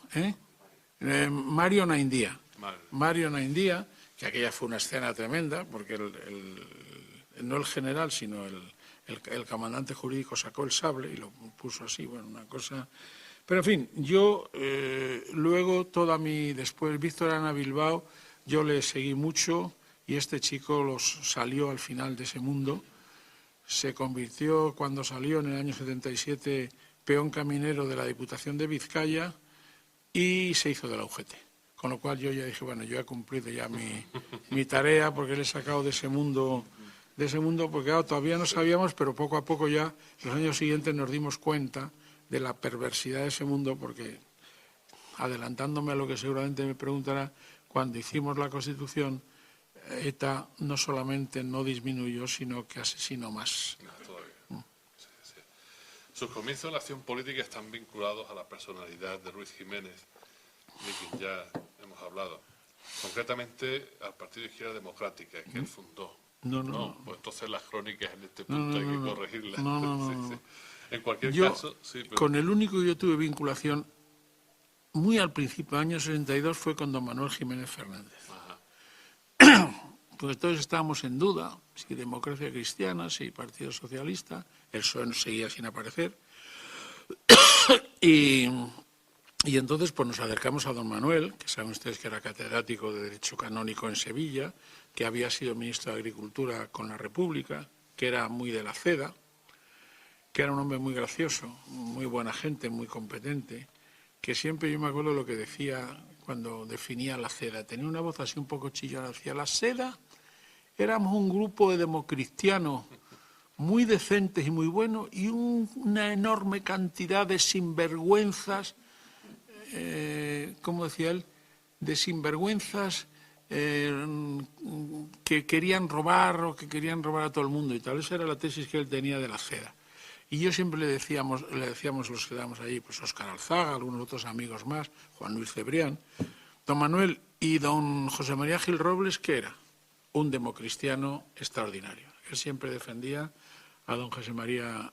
Mario Naindía. Mario Naindía, que aquella fue una escena tremenda, porque no el general, sino el comandante jurídico sacó el sable y lo puso así, bueno, una cosa... Pero en fin, yo luego después Víctor Arana Bilbao, yo le seguí mucho y este chico salió al final de ese mundo. Se convirtió, cuando salió en el año 77, peón caminero de la Diputación de Vizcaya y se hizo de la UGT. Con lo cual yo ya dije, bueno, yo he cumplido ya mi tarea porque le he sacado de ese mundo, porque claro, todavía no sabíamos, pero poco a poco ya, los años siguientes nos dimos cuenta de la perversidad de ese mundo, porque adelantándome a lo que seguramente me preguntará, cuando hicimos la Constitución, ETA no solamente no disminuyó, sino que asesinó más. Sus comienzos en la acción política están vinculados a la personalidad de Ruiz Jiménez, de quien ya hemos hablado. Concretamente al Partido de Izquierda Democrática, que él fundó. No. Pues entonces las crónicas en este punto hay que corregirlas. No. Sí. En cualquier caso... Sí, pero... Con el único que yo tuve vinculación, muy al principio, año 62, fue con don Manuel Jiménez Fernández. Pues todos estábamos en duda, si Democracia Cristiana, si Partido Socialista, el PSOE no seguía sin aparecer. Y entonces pues nos acercamos a don Manuel, que saben ustedes que era catedrático de Derecho Canónico en Sevilla, que había sido ministro de Agricultura con la República, que era muy de la CEDA, que era un hombre muy gracioso, muy buena gente, muy competente, que siempre yo me acuerdo lo que decía cuando definía la CEDA. Tenía una voz así un poco chillona. Decía, la SEDA éramos un grupo de democristianos muy decentes y muy buenos y una enorme cantidad de sinvergüenzas, ¿cómo decía él? De sinvergüenzas que querían robar o que querían robar a todo el mundo y tal. Esa era la tesis que él tenía de la CEDA. Y yo siempre le decíamos los que estábamos allí, pues Óscar Alzaga, algunos otros amigos más, Juan Luis Cebrián, don Manuel y don José María Gil Robles, ¿qué era? Un democristiano extraordinario. Él siempre defendía a don José María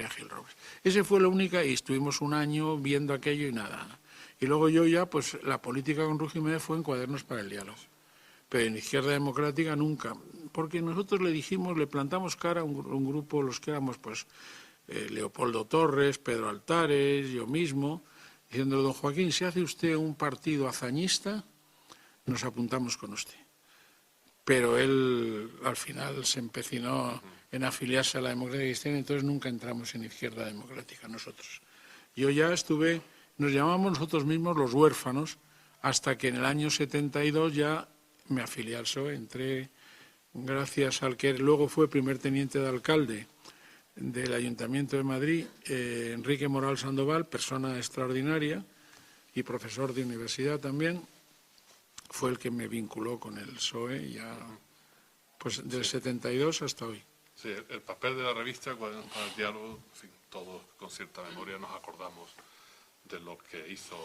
Gil Robles. Ese fue la única, y estuvimos un año viendo aquello y nada. Y luego yo ya, pues la política con Ruz Jiménez fue en Cuadernos para el Diálogo. Pero en Izquierda Democrática nunca. Porque nosotros le plantamos cara a un grupo, los que éramos, pues, Leopoldo Torres, Pedro Altares, yo mismo, diciendo, don Joaquín, si hace usted un partido hazañista, nos apuntamos con usted. Pero él al final se empecinó en afiliarse a la democracia cristiana, entonces nunca entramos en Izquierda Democrática nosotros. Yo ya estuve, nos llamamos nosotros mismos los huérfanos, hasta que en el año 72 ya me afilié al PSOE, entré gracias al que luego fue primer teniente de alcalde del Ayuntamiento de Madrid, Enrique Moral Sandoval, persona extraordinaria y profesor de universidad también, fue el que me vinculó con el PSOE ya, pues del 72 hasta hoy. Sí, el papel de la revista Cuadernos para el Diálogo, en fin, todos con cierta memoria nos acordamos de lo que hizo,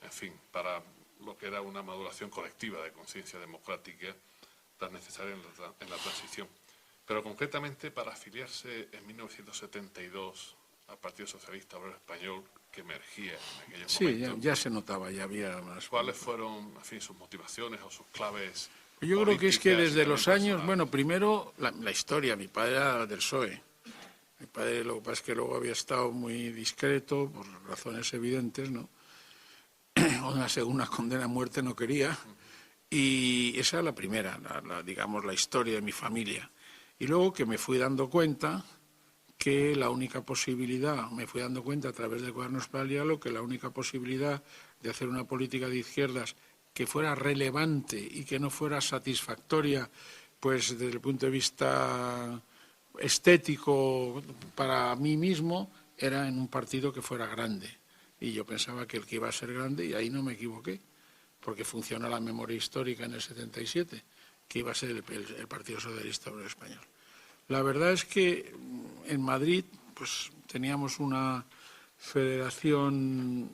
en fin, para lo que era una maduración colectiva de conciencia democrática tan necesaria en la transición. Pero concretamente para afiliarse en 1972 al Partido Socialista Obrero Español, que emergía en aquellos momentos. Sí, ya se notaba, ya había más. ¿Cuáles fueron, en fin, sus motivaciones o sus claves? Yo creo que es que desde los años, bueno, primero la historia, mi padre era del PSOE. Mi padre, lo que pasa es que luego había estado muy discreto, por razones evidentes, ¿no? Una segunda condena a muerte no quería. Y esa es la primera, digamos, la historia de mi familia. Y luego que me fui dando cuenta que la única posibilidad, me fui dando cuenta a través de Cuadernos para el Diálogo, que la única posibilidad de hacer una política de izquierdas que fuera relevante y que no fuera satisfactoria, pues desde el punto de vista estético para mí mismo, era en un partido que fuera grande. Y yo pensaba que el que iba a ser grande, y ahí no me equivoqué, porque funciona la memoria histórica en el 77, que iba a ser el Partido Socialista Obrero Español. La verdad es que en Madrid pues teníamos una federación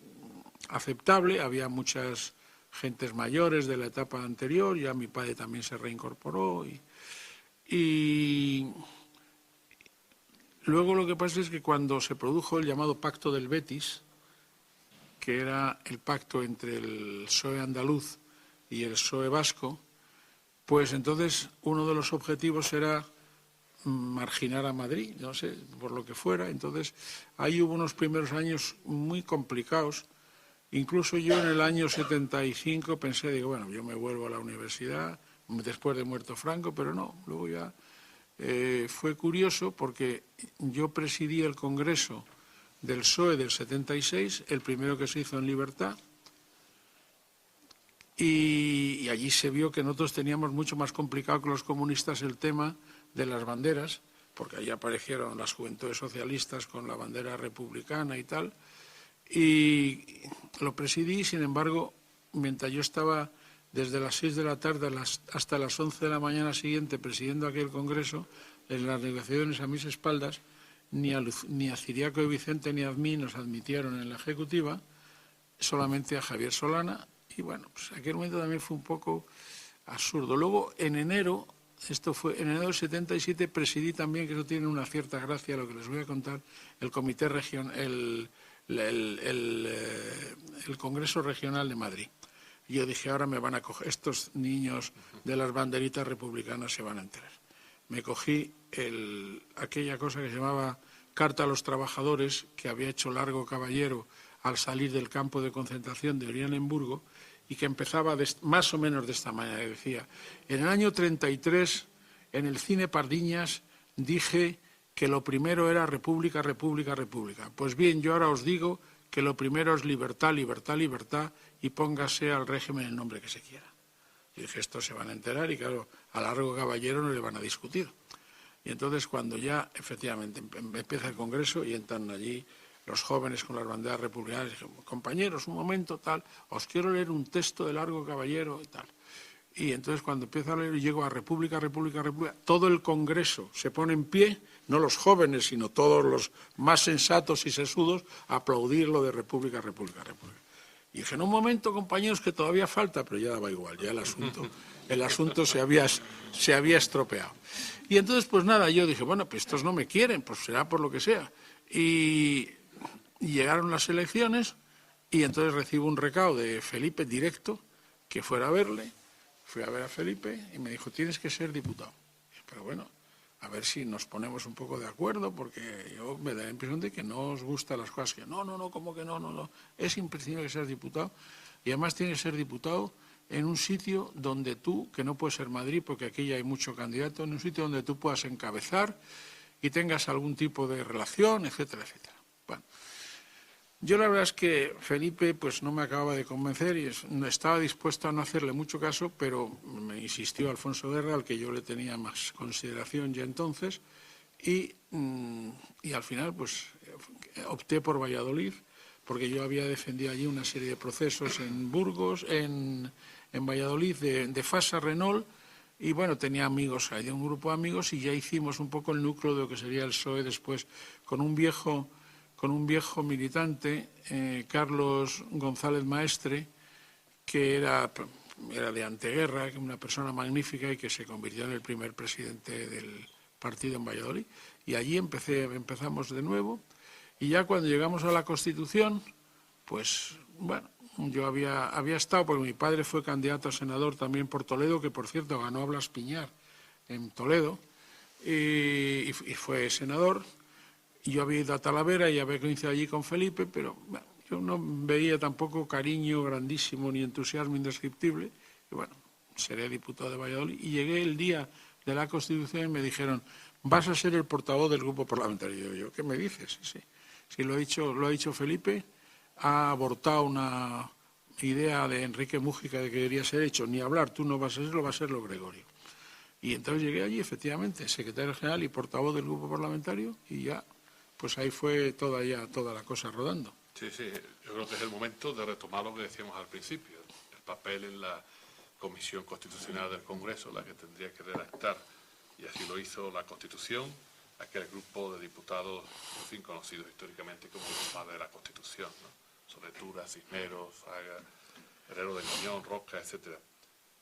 aceptable, había muchas gentes mayores de la etapa anterior, ya mi padre también se reincorporó y luego lo que pasa es que cuando se produjo el llamado Pacto del Betis, que era el pacto entre el PSOE andaluz y el PSOE vasco, pues entonces uno de los objetivos era marginar a Madrid, no sé, por lo que fuera. Entonces, ahí hubo unos primeros años muy complicados. Incluso yo en el año 75 pensé, digo, bueno, yo me vuelvo a la universidad después de muerto Franco, pero no, luego ya fue curioso porque yo presidí el Congreso del PSOE del 76, el primero que se hizo en Libertad, y allí se vio que nosotros teníamos mucho más complicado que los comunistas el tema de las banderas, porque allí aparecieron las juventudes socialistas con la bandera republicana y tal, y lo presidí. Sin embargo, mientras yo estaba desde las 6 de la tarde hasta las 11 de la mañana siguiente presidiendo aquel congreso, en las negociaciones a mis espaldas, ni a Ciriaco de Vicente ni a mí nos admitieron en la ejecutiva, solamente a Javier Solana, y bueno, pues aquel momento también fue un poco absurdo. Luego, en enero, en enero del 77, presidí también, que eso tiene una cierta gracia, lo que les voy a contar, el Comité Regional, el Congreso Regional de Madrid. Y yo dije, ahora me van a coger, estos niños de las banderitas republicanas se van a enterar. Me cogí aquella cosa que se llamaba Carta a los Trabajadores, que había hecho Largo Caballero al salir del campo de concentración de Oranienburgo, y que empezaba más o menos de esta manera. Decía, en el año 33, en el cine Pardiñas, dije que lo primero era república, república, república. Pues bien, yo ahora os digo que lo primero es libertad, libertad, libertad, y póngase al régimen el nombre que se quiera. Y dije, estos se van a enterar y claro, a Largo Caballero no le van a discutir. Y entonces cuando ya efectivamente empieza el Congreso y entran allí los jóvenes con las banderas republicanas, dije, compañeros, un momento, tal, os quiero leer un texto de Largo Caballero y tal. Y entonces cuando empiezo a leer y llego a República, República, República, todo el Congreso se pone en pie, no los jóvenes, sino todos los más sensatos y sesudos, a aplaudir lo de República, República, República. Y dije, en un momento, compañeros, que todavía falta, pero ya daba igual, ya el asunto se había estropeado. Y entonces, pues nada, yo dije, bueno, pues estos no me quieren, pues será por lo que sea. Y llegaron las elecciones y entonces recibo un recado de Felipe directo, que fuera a verle. Fui a ver a Felipe y me dijo, tienes que ser diputado. Pero bueno, a ver si nos ponemos un poco de acuerdo, porque yo me da la impresión de que no os gustan las cosas. Que no, ¿cómo que no? Es imprescindible que seas diputado. Y además tienes que ser diputado en un sitio donde tú, que no puede ser Madrid, porque aquí ya hay mucho candidato, en un sitio donde tú puedas encabezar y tengas algún tipo de relación, etcétera, etcétera. Bueno, yo la verdad es que Felipe pues no me acababa de convencer y estaba dispuesto a no hacerle mucho caso, pero me insistió Alfonso Guerra, al que yo le tenía más consideración ya entonces, y al final pues opté por Valladolid, porque yo había defendido allí una serie de procesos en Burgos, en Valladolid, de Fasa, Renault, y bueno, tenía amigos, hay un grupo de amigos, y ya hicimos un poco el núcleo de lo que sería el PSOE después, con un viejo militante, Carlos González Maestre, que era de anteguerra, una persona magnífica y que se convirtió en el primer presidente del partido en Valladolid. Y allí empezamos de nuevo. Y ya cuando llegamos a la Constitución, pues bueno, yo había estado, porque mi padre fue candidato a senador también por Toledo, que por cierto ganó a Blas Piñar en Toledo, y fue senador. Yo había ido a Talavera y había coincidido allí con Felipe, pero bueno, yo no veía tampoco cariño grandísimo ni entusiasmo indescriptible. Y bueno, seré diputado de Valladolid. Y llegué el día de la Constitución y me dijeron, vas a ser el portavoz del grupo parlamentario. Y yo, ¿qué me dices? Sí, lo ha dicho Felipe, ha abortado una idea de Enrique Mújica de que debería ser hecho. Ni hablar, tú no vas a serlo, va a serlo Gregorio. Y entonces llegué allí, efectivamente, secretario general y portavoz del grupo parlamentario, y ya, pues ahí fue toda la cosa rodando. Sí, yo creo que es el momento de retomar lo que decíamos al principio, el papel en la Comisión Constitucional del Congreso, la que tendría que redactar, y así lo hizo la Constitución, aquel grupo de diputados, en fin, conocidos históricamente como los padres de la Constitución, ¿no? Soletura, Cisneros, Fraga, Herrero de Miñón, Roca, etcétera.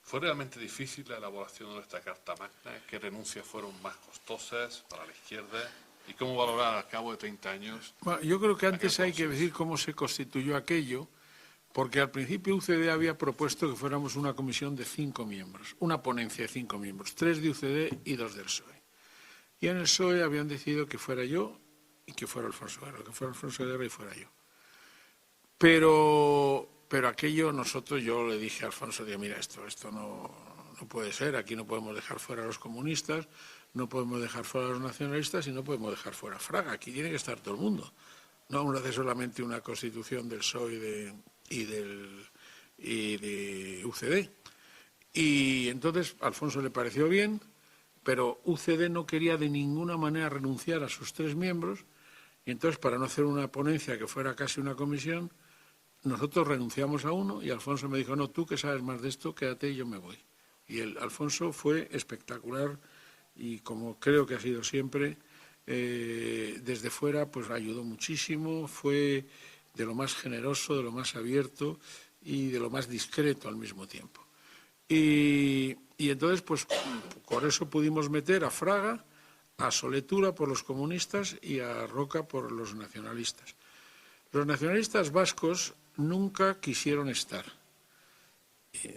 ¿Fue realmente difícil la elaboración de nuestra Carta Magna? ¿Qué renuncias fueron más costosas para la izquierda? ¿Y cómo valorar al cabo de 30 años? Bueno, yo creo que antes hay que decir cómo se constituyó aquello, porque al principio UCD había propuesto que fuéramos una comisión de 5 miembros, una ponencia de 5 miembros, 3 de UCD y 2 del PSOE. Y en el PSOE habían decidido que fuera yo y que fuera Alfonso Guerra, y fuera yo. Pero aquello yo le dije a Alfonso, digo, mira, esto no puede ser, aquí no podemos dejar fuera a los comunistas, no podemos dejar fuera a los nacionalistas y no podemos dejar fuera a Fraga, aquí tiene que estar todo el mundo. No vamos a hacer solamente una constitución del PSOE y de UCD. Y entonces a Alfonso le pareció bien, pero UCD no quería de ninguna manera renunciar a sus 3 miembros, y entonces para no hacer una ponencia que fuera casi una comisión, nosotros renunciamos a uno y Alfonso me dijo, no, tú que sabes más de esto, quédate y yo me voy. Y Alfonso fue espectacular y como creo que ha sido siempre, desde fuera pues ayudó muchísimo, fue de lo más generoso, de lo más abierto y de lo más discreto al mismo tiempo. Y entonces pues por eso pudimos meter a Fraga, a Soletura por los comunistas y a Roca por los nacionalistas. Los nacionalistas vascos nunca quisieron estar,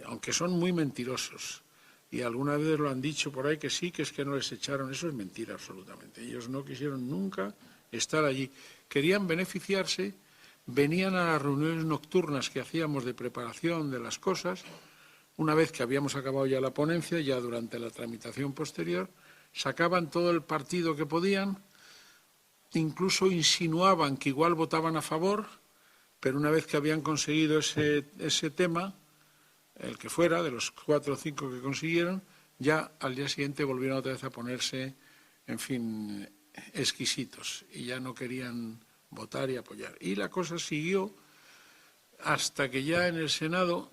aunque son muy mentirosos. Y alguna vez lo han dicho por ahí que sí, que es que no les echaron. Eso es mentira absolutamente. Ellos no quisieron nunca estar allí. Querían beneficiarse, venían a las reuniones nocturnas que hacíamos de preparación de las cosas. Una vez que habíamos acabado ya la ponencia, ya durante la tramitación posterior, sacaban todo el partido que podían, incluso insinuaban que igual votaban a favor pero una vez que habían conseguido ese tema, el que fuera, de los 4 o 5 que consiguieron, ya al día siguiente volvieron otra vez a ponerse, en fin, exquisitos, y ya no querían votar y apoyar. Y la cosa siguió hasta que ya en el Senado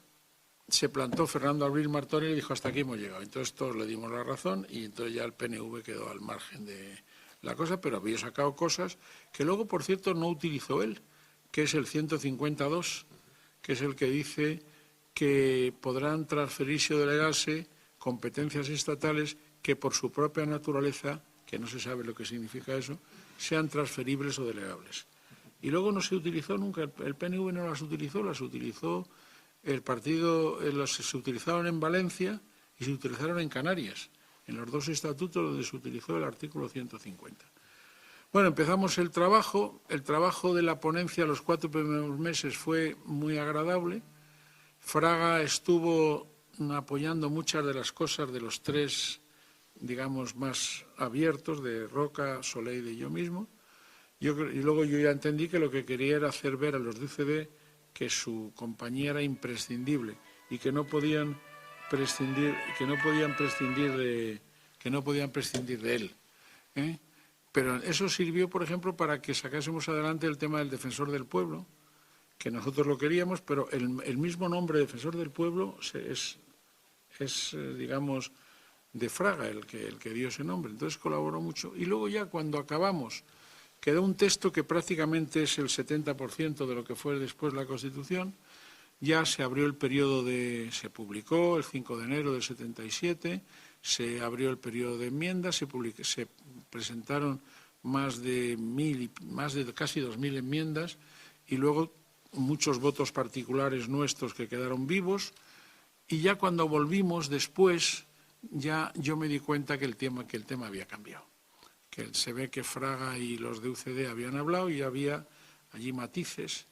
se plantó Fernando Abril Martorell y dijo: hasta aquí hemos llegado. Entonces todos le dimos la razón y entonces ya el PNV quedó al margen de la cosa, pero había sacado cosas que luego, por cierto, no utilizó él, que es el 152, que es el que dice que podrán transferirse o delegarse competencias estatales que por su propia naturaleza, que no se sabe lo que significa eso, sean transferibles o delegables. Y luego no se utilizó nunca, el PNV no las utilizó el partido, se utilizaron en Valencia y se utilizaron en Canarias, en los 2 estatutos donde se utilizó el artículo 150. Bueno, empezamos el trabajo de la ponencia los 4 primeros meses fue muy agradable. Fraga estuvo apoyando muchas de las cosas de los 3, digamos, más abiertos, de Roca, Soleil y yo mismo. Y luego yo ya entendí que lo que quería era hacer ver a los de UCD que su compañía era imprescindible y que no podían prescindir de él. Pero eso sirvió, por ejemplo, para que sacásemos adelante el tema del defensor del pueblo, que nosotros lo queríamos, pero el mismo nombre defensor del pueblo es digamos, de Fraga el que dio ese nombre. Entonces colaboró mucho. Y luego ya cuando acabamos, quedó un texto que prácticamente es el 70% de lo que fue después la Constitución. Ya se abrió el periodo se publicó el 5 de enero del 77, se abrió el periodo de enmiendas, se presentaron más de casi 2.000 enmiendas y luego muchos votos particulares nuestros que quedaron vivos. Y ya cuando volvimos después, ya yo me di cuenta que el tema había cambiado. Que se ve que Fraga y los de UCD habían hablado y había allí matices.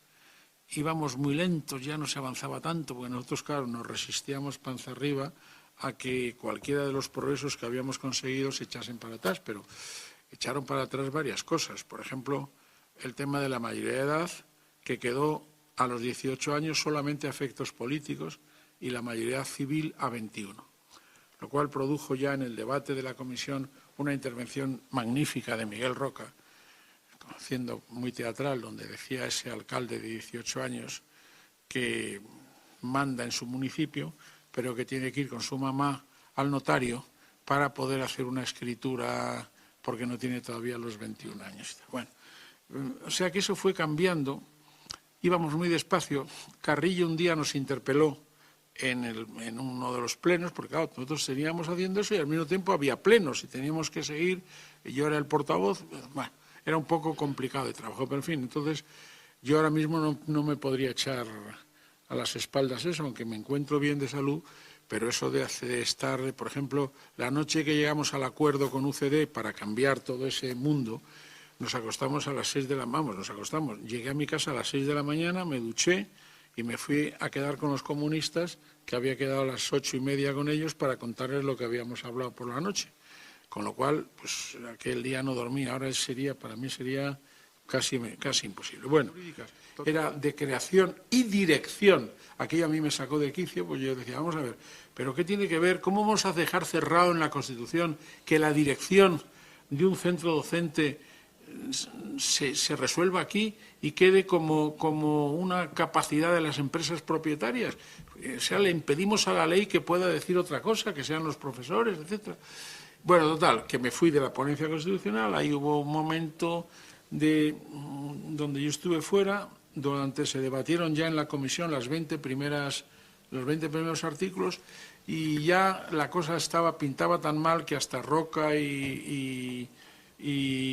Íbamos muy lentos, ya no se avanzaba tanto, porque nosotros, claro, nos resistíamos panza arriba a que cualquiera de los progresos que habíamos conseguido se echasen para atrás, pero echaron para atrás varias cosas. Por ejemplo, el tema de la mayoría de edad, que quedó a los 18 años solamente a efectos políticos y la mayoría civil a 21, lo cual produjo ya en el debate de la comisión una intervención magnífica de Miguel Roca, haciendo muy teatral, donde decía ese alcalde de 18 años que manda en su municipio, pero que tiene que ir con su mamá al notario para poder hacer una escritura porque no tiene todavía los 21 años. Bueno, o sea que eso fue cambiando, íbamos muy despacio. Carrillo un día nos interpeló en uno de los plenos, porque claro, nosotros seguíamos haciendo eso y al mismo tiempo había plenos y teníamos que seguir, y yo era el portavoz. Bueno, era un poco complicado de trabajo, pero en fin, entonces yo ahora mismo no me podría echar a las espaldas eso, aunque me encuentro bien de salud, pero eso de estar, por ejemplo, la noche que llegamos al acuerdo con UCD para cambiar todo ese mundo, nos acostamos a las 6 de la mañana, llegué a mi casa a las 6 de la mañana, me duché y me fui a quedar con los comunistas, que había quedado a las 8:30 con ellos para contarles lo que habíamos hablado por la noche. Con lo cual, pues aquel día no dormí. Ahora para mí sería casi imposible. Bueno, era de creación y dirección. Aquello a mí me sacó de quicio, pues yo decía, vamos a ver, ¿pero qué tiene que ver? ¿Cómo vamos a dejar cerrado en la Constitución que la dirección de un centro docente se resuelva aquí y quede como una capacidad de las empresas propietarias? O sea, le impedimos a la ley que pueda decir otra cosa, que sean los profesores, etcétera. Bueno, total, que me fui de la ponencia constitucional, ahí hubo un momento donde yo estuve fuera, donde se debatieron ya en la comisión los 20 primeros artículos y ya la cosa pintaba tan mal que hasta Roca y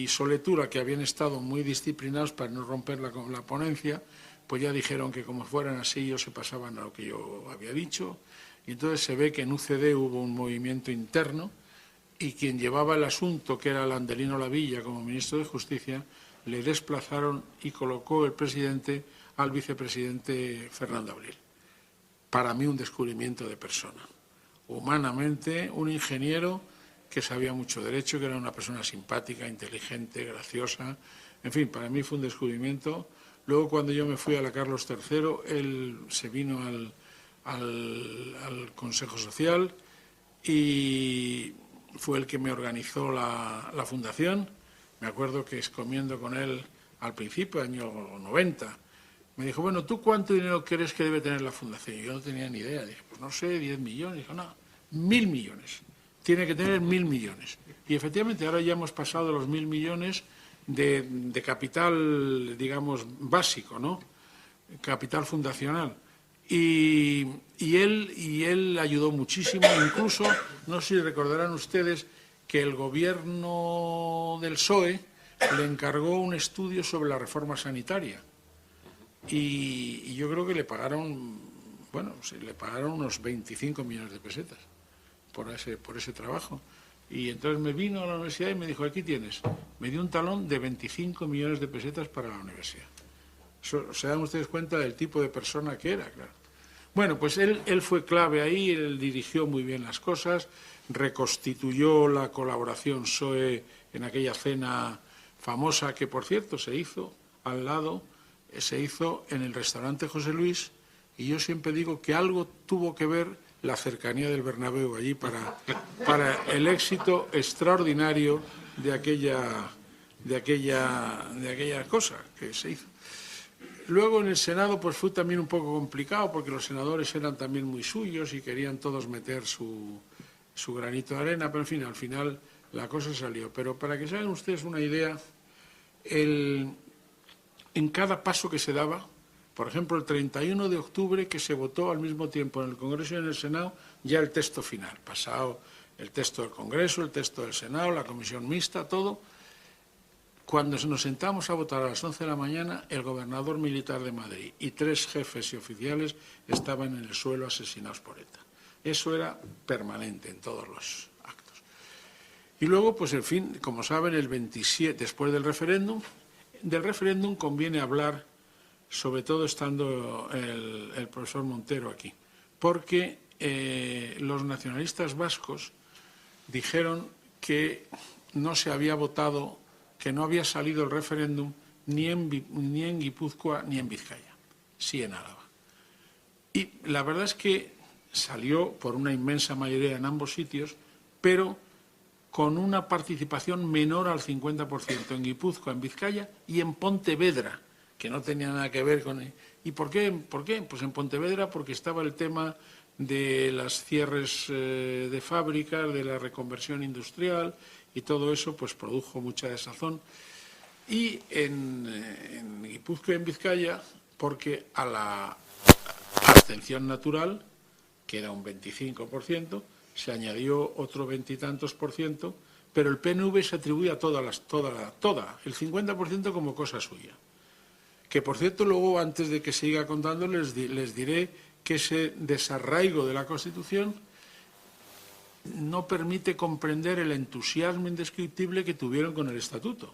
Soletura, que habían estado muy disciplinados para no romper la ponencia, pues ya dijeron que como fueran así ellos se pasaban a lo que yo había dicho, y entonces se ve que en UCD hubo un movimiento interno y quien llevaba el asunto, que era Landelino Lavilla como ministro de Justicia, le desplazaron y colocó el presidente al vicepresidente Fernando Abril. Para mí un descubrimiento de persona. Humanamente, un ingeniero que sabía mucho derecho, que era una persona simpática, inteligente, graciosa. En fin, para mí fue un descubrimiento Luego, cuando yo me fui a la Carlos III, él se vino al Consejo Social y fue el que me organizó la fundación. Me acuerdo que comiendo con él al principio, año 90, me dijo, bueno, ¿tú cuánto dinero crees que debe tener la fundación? Y yo no tenía ni idea. Dije, pues no sé, 10 millones. Dijo, no, 1.000 millones. Tiene que tener 1.000 millones. Y efectivamente ahora ya hemos pasado de los 1.000 millones de capital, digamos, básico, ¿no? Capital fundacional. Y él ayudó muchísimo. Incluso, no sé si recordarán ustedes que el gobierno del PSOE le encargó un estudio sobre la reforma sanitaria. Y yo creo que le pagaron, bueno, le pagaron unos 25 millones de pesetas por ese trabajo. Y entonces me vino a la universidad y me dijo, aquí tienes. Me dio un talón de 25 millones de pesetas para la universidad. Se dan ustedes cuenta del tipo de persona que era, claro. Bueno, pues él fue clave ahí, él dirigió muy bien las cosas, reconstituyó la colaboración PSOE en aquella cena famosa que, por cierto, se hizo al lado, se hizo en el restaurante José Luis, y yo siempre digo que algo tuvo que ver la cercanía del Bernabéu allí para el éxito extraordinario de aquella cosa que se hizo. Luego en el Senado pues fue también un poco complicado porque los senadores eran también muy suyos y querían todos meter su granito de arena, pero en fin, al final la cosa salió. Pero para que se hagan ustedes una idea, en cada paso que se daba, por ejemplo, el 31 de octubre que se votó al mismo tiempo en el Congreso y en el Senado ya el texto final, pasado el texto del Congreso, el texto del Senado, la comisión mixta, todo. Cuando nos sentamos a votar a las 11 de la mañana, el gobernador militar de Madrid y 3 jefes y oficiales estaban en el suelo asesinados por ETA. Eso era permanente en todos los actos. Y luego, pues en fin, como saben, el 27, después del referéndum conviene hablar, sobre todo estando el profesor Montero aquí, porque los nacionalistas vascos dijeron que no se había votado, que no había salido el referéndum ni en Guipúzcoa ni en Vizcaya, sí en Álava. Y la verdad es que salió por una inmensa mayoría en ambos sitios, pero con una participación menor al 50% en Guipúzcoa, en Vizcaya y en Pontevedra, que no tenía nada que ver con... ¿Y por qué? Pues en Pontevedra porque estaba el tema de las cierres de fábricas, de la reconversión industrial, y todo eso pues produjo mucha desazón. Y en Guipúzcoa y en Vizcaya, porque a la abstención natural, que era un 25%, se añadió otro 20 y tantos %, pero el PNV se atribuye a toda, el 50% como cosa suya. Que, por cierto, luego, antes de que siga contando, les diré que ese desarraigo de la Constitución no permite comprender el entusiasmo indescriptible que tuvieron con el Estatuto,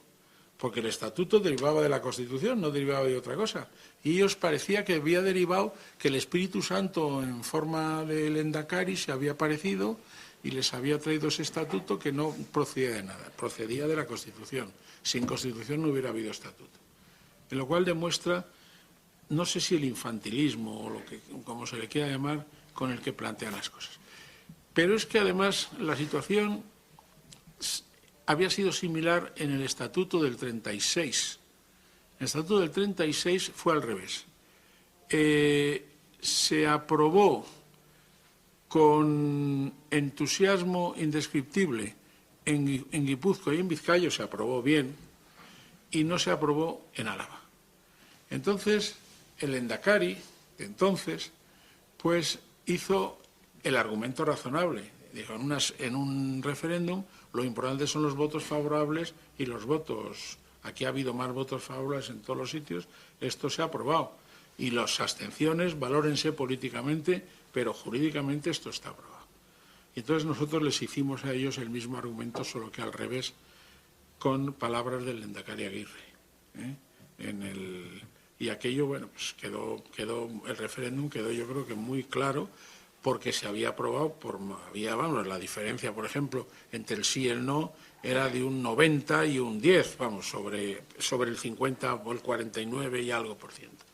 porque el Estatuto derivaba de la Constitución, no derivaba de otra cosa. Y ellos parecía que había derivado, que el Espíritu Santo en forma de Lendakari se había aparecido y les había traído ese Estatuto que no procedía de nada, procedía de la Constitución. Sin Constitución no hubiera habido Estatuto. En lo cual demuestra, no sé si el infantilismo o como se le quiera llamar, con el que plantean las cosas. Pero es que además la situación había sido similar en el Estatuto del 36. El Estatuto del 36 fue al revés. Se aprobó con entusiasmo indescriptible en Guipúzcoa y en Vizcaya, se aprobó bien, y no se aprobó en Álava. Entonces, el Lendakari de entonces, pues hizo el argumento razonable. Dijo, en un referéndum lo importante son los votos favorables y los votos. Aquí ha habido más votos favorables en todos los sitios, esto se ha aprobado. Y las abstenciones, valórense políticamente, pero jurídicamente esto está aprobado. Y entonces nosotros les hicimos a ellos el mismo argumento, solo que al revés, con palabras del Lendakari Aguirre. Y aquello, bueno, pues quedó el referéndum quedó yo creo que muy claro, porque se había aprobado, la diferencia, por ejemplo, entre el sí y el no era de un 90 y un 10, sobre el 50 o el 49 y algo por ciento.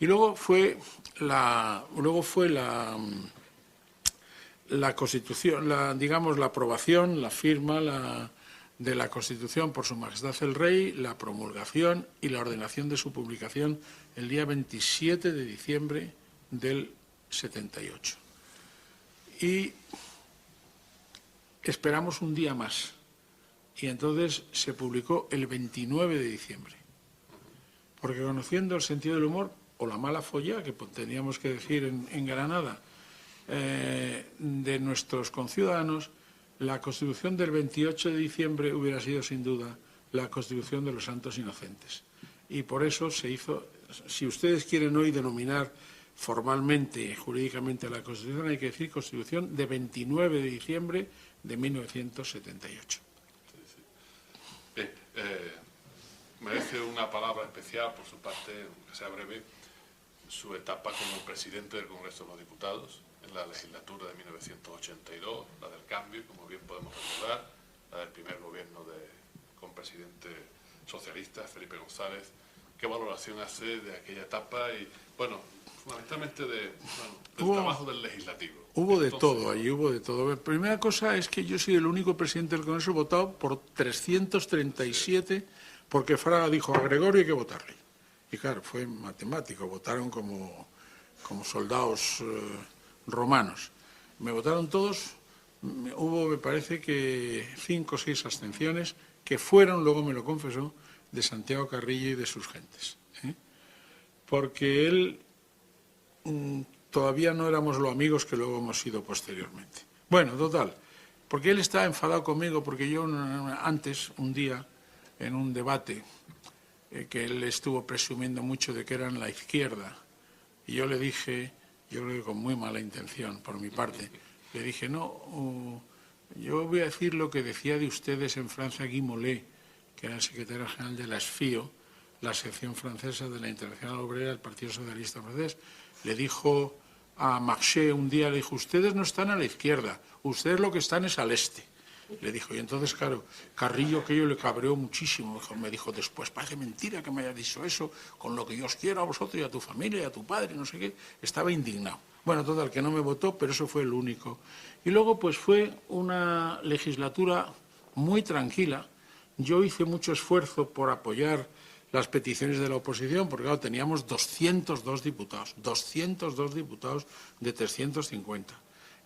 Y luego fue la Constitución, la aprobación, la firma de la Constitución por Su Majestad el Rey, la promulgación y la ordenación de su publicación el día 27 de diciembre del 78. Y esperamos un día más. Y entonces se publicó el 29 de diciembre. Porque conociendo el sentido del humor, o la mala folla, que teníamos que decir en Granada, de nuestros conciudadanos, la Constitución del 28 de diciembre hubiera sido sin duda la Constitución de los Santos Inocentes. Y por eso se hizo, si ustedes quieren hoy denominar formalmente, jurídicamente la Constitución, hay que decir Constitución de 29 de diciembre de 1978. Bien, merece una palabra especial por su parte, aunque sea breve, su etapa como presidente del Congreso de los Diputados en la legislatura de 1982, la del cambio, como bien podemos recordar, la del primer gobierno con presidente socialista, Felipe González. ¿Qué valoración hace de aquella etapa y, bueno, fundamentalmente del trabajo del legislativo? Hubo de todo, allí hubo de todo. La primera cosa es que yo soy el único presidente del Congreso votado por 337, porque Fraga dijo a Gregorio hay que votarle. Y claro, fue matemático, votaron como soldados romanos. Me votaron todos, hubo, me parece que 5 o 6 abstenciones, que fueron, luego me lo confesó, de Santiago Carrillo y de sus gentes. Porque él todavía no éramos los amigos que luego hemos sido posteriormente. Bueno, total, porque él estaba enfadado conmigo, porque yo antes, un día, en un debate, que él estuvo presumiendo mucho de que eran la izquierda, y yo le dije, yo creo que con muy mala intención por mi parte, le dije, no, yo voy a decir lo que decía de ustedes en Francia Guy Mollet, que era el secretario general de la SFIO, la sección francesa de la Internacional Obrera del Partido Socialista Francés. Le dijo a Marché un día, le dijo, ustedes no están a la izquierda, ustedes lo que están es al este. Le dijo, y entonces, claro, Carrillo, que yo le cabreó muchísimo, me dijo después, parece mentira que me haya dicho eso, con lo que yo os quiero a vosotros y a tu familia y a tu padre, no sé qué, estaba indignado. Bueno, total, que no me votó, pero eso fue el único. Y luego, pues fue una legislatura muy tranquila. Yo hice mucho esfuerzo por apoyar las peticiones de la oposición, porque claro, teníamos 202 diputados de 350.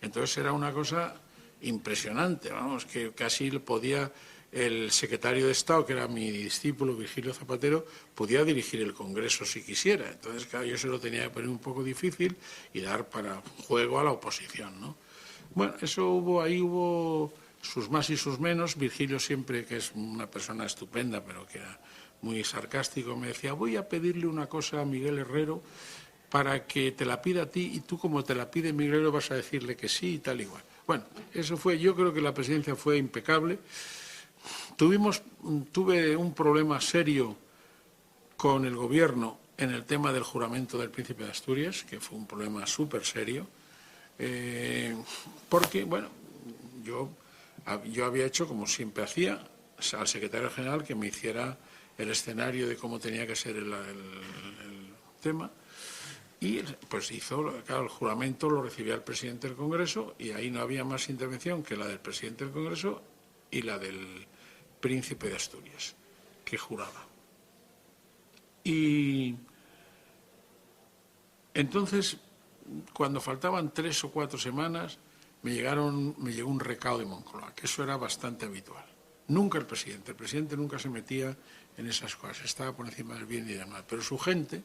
Entonces era una cosa impresionante, vamos, que casi podía el secretario de Estado, que era mi discípulo Virgilio Zapatero, podía dirigir el Congreso si quisiera. Entonces, claro, yo se lo tenía que poner un poco difícil y dar para juego a la oposición, ¿no? Bueno, eso hubo sus más y sus menos. Virgilio siempre, que es una persona estupenda, pero que era muy sarcástico, me decía, voy a pedirle una cosa a Miguel Herrero para que te la pida a ti y tú, como te la pide Miguel Herrero, vas a decirle que sí y tal igual. Bueno, eso fue, yo creo que la presidencia fue impecable. Tuve un problema serio con el gobierno en el tema del juramento del Príncipe de Asturias, que fue un problema súper serio, porque, bueno, yo había hecho, como siempre hacía, al secretario general que me hiciera el escenario de cómo tenía que ser el tema. Y pues claro, el juramento lo recibía el presidente del Congreso y ahí no había más intervención que la del presidente del Congreso y la del Príncipe de Asturias, que juraba. Y entonces, cuando faltaban 3 o 4 semanas, me llegó un recado de Moncloa, que eso era bastante habitual. Nunca el presidente nunca se metía en esas cosas, estaba por encima del bien y del mal, pero su gente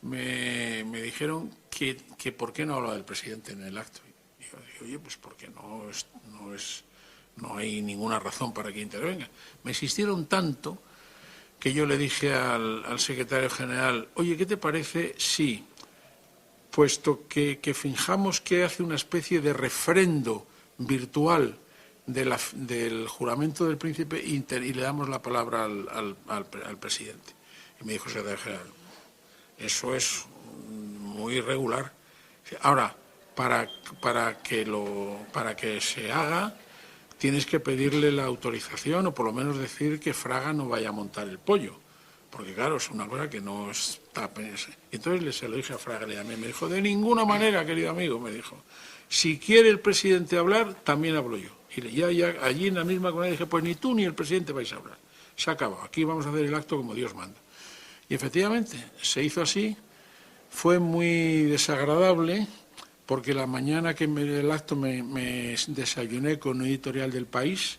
me dijeron que por qué no hablaba del presidente en el acto. Y yo dije, oye, pues porque no hay ninguna razón para que intervenga. Me insistieron tanto que yo le dije al secretario general, oye, ¿qué te parece si, puesto que finjamos que hace una especie de refrendo virtual del juramento del príncipe y le damos la palabra al presidente? Y me dijo el secretario general, eso es muy irregular. Ahora, para que se haga, tienes que pedirle la autorización o por lo menos decir que Fraga no vaya a montar el pollo. Porque claro, es una cosa que no está... Entonces se lo dije a Fraga, le llamé, me dijo, de ninguna manera, querido amigo, me dijo, si quiere el presidente hablar, también hablo yo. Y ya allí en la misma comunidad dije, pues ni tú ni el presidente vais a hablar. Se ha acabado, aquí vamos a hacer el acto como Dios manda. Y efectivamente, se hizo así, fue muy desagradable, porque la mañana que el acto me desayuné con un editorial del País,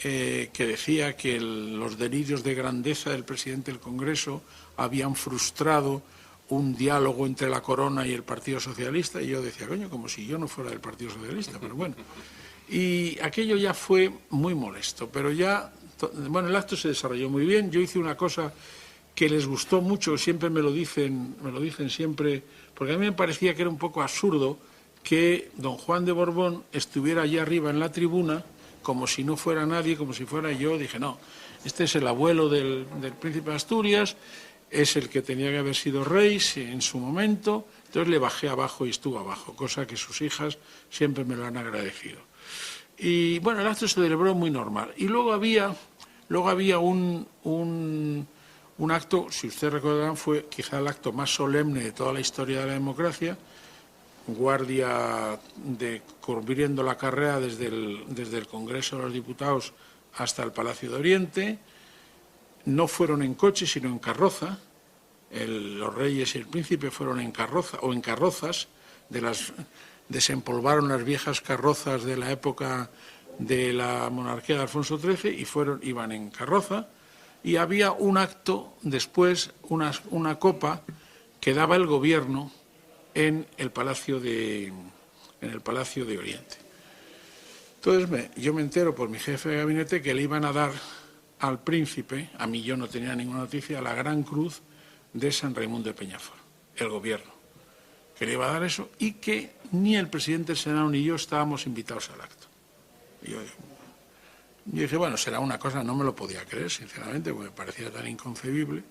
que decía que los delirios de grandeza del presidente del Congreso habían frustrado un diálogo entre la Corona y el Partido Socialista, y yo decía, coño, como si yo no fuera del Partido Socialista, pero bueno. Y aquello ya fue muy molesto, pero ya, bueno, el acto se desarrolló muy bien. Yo hice una cosa que les gustó mucho, siempre me lo dicen siempre, porque a mí me parecía que era un poco absurdo que don Juan de Borbón estuviera allá arriba en la tribuna, como si no fuera nadie, como si fuera yo. Dije, no, este es el abuelo del príncipe de Asturias, es el que tenía que haber sido rey en su momento. Entonces le bajé abajo y estuvo abajo, cosa que sus hijas siempre me lo han agradecido. Y bueno, el acto se celebró muy normal. Y luego había un acto, si ustedes recordarán, fue quizá el acto más solemne de toda la historia de la democracia, guardia cubriendo la carrera desde el Congreso de los Diputados hasta el Palacio de Oriente. No fueron en coche, sino en carroza. Los reyes y el príncipe fueron en carroza o en carrozas. Desempolvaron las viejas carrozas de la época de la monarquía de Alfonso XIII y iban en carroza. Y había un acto después, una copa que daba el gobierno en el Palacio de Oriente. Entonces yo me entero por mi jefe de gabinete que le iban a dar al príncipe, a mí yo no tenía ninguna noticia, la Gran Cruz de San Raimundo de Peñafort, el gobierno, que le iba a dar eso y que ni el presidente del Senado ni yo estábamos invitados al acto. Y yo dije, bueno, será una cosa, no me lo podía creer, sinceramente, porque me parecía tan inconcebible.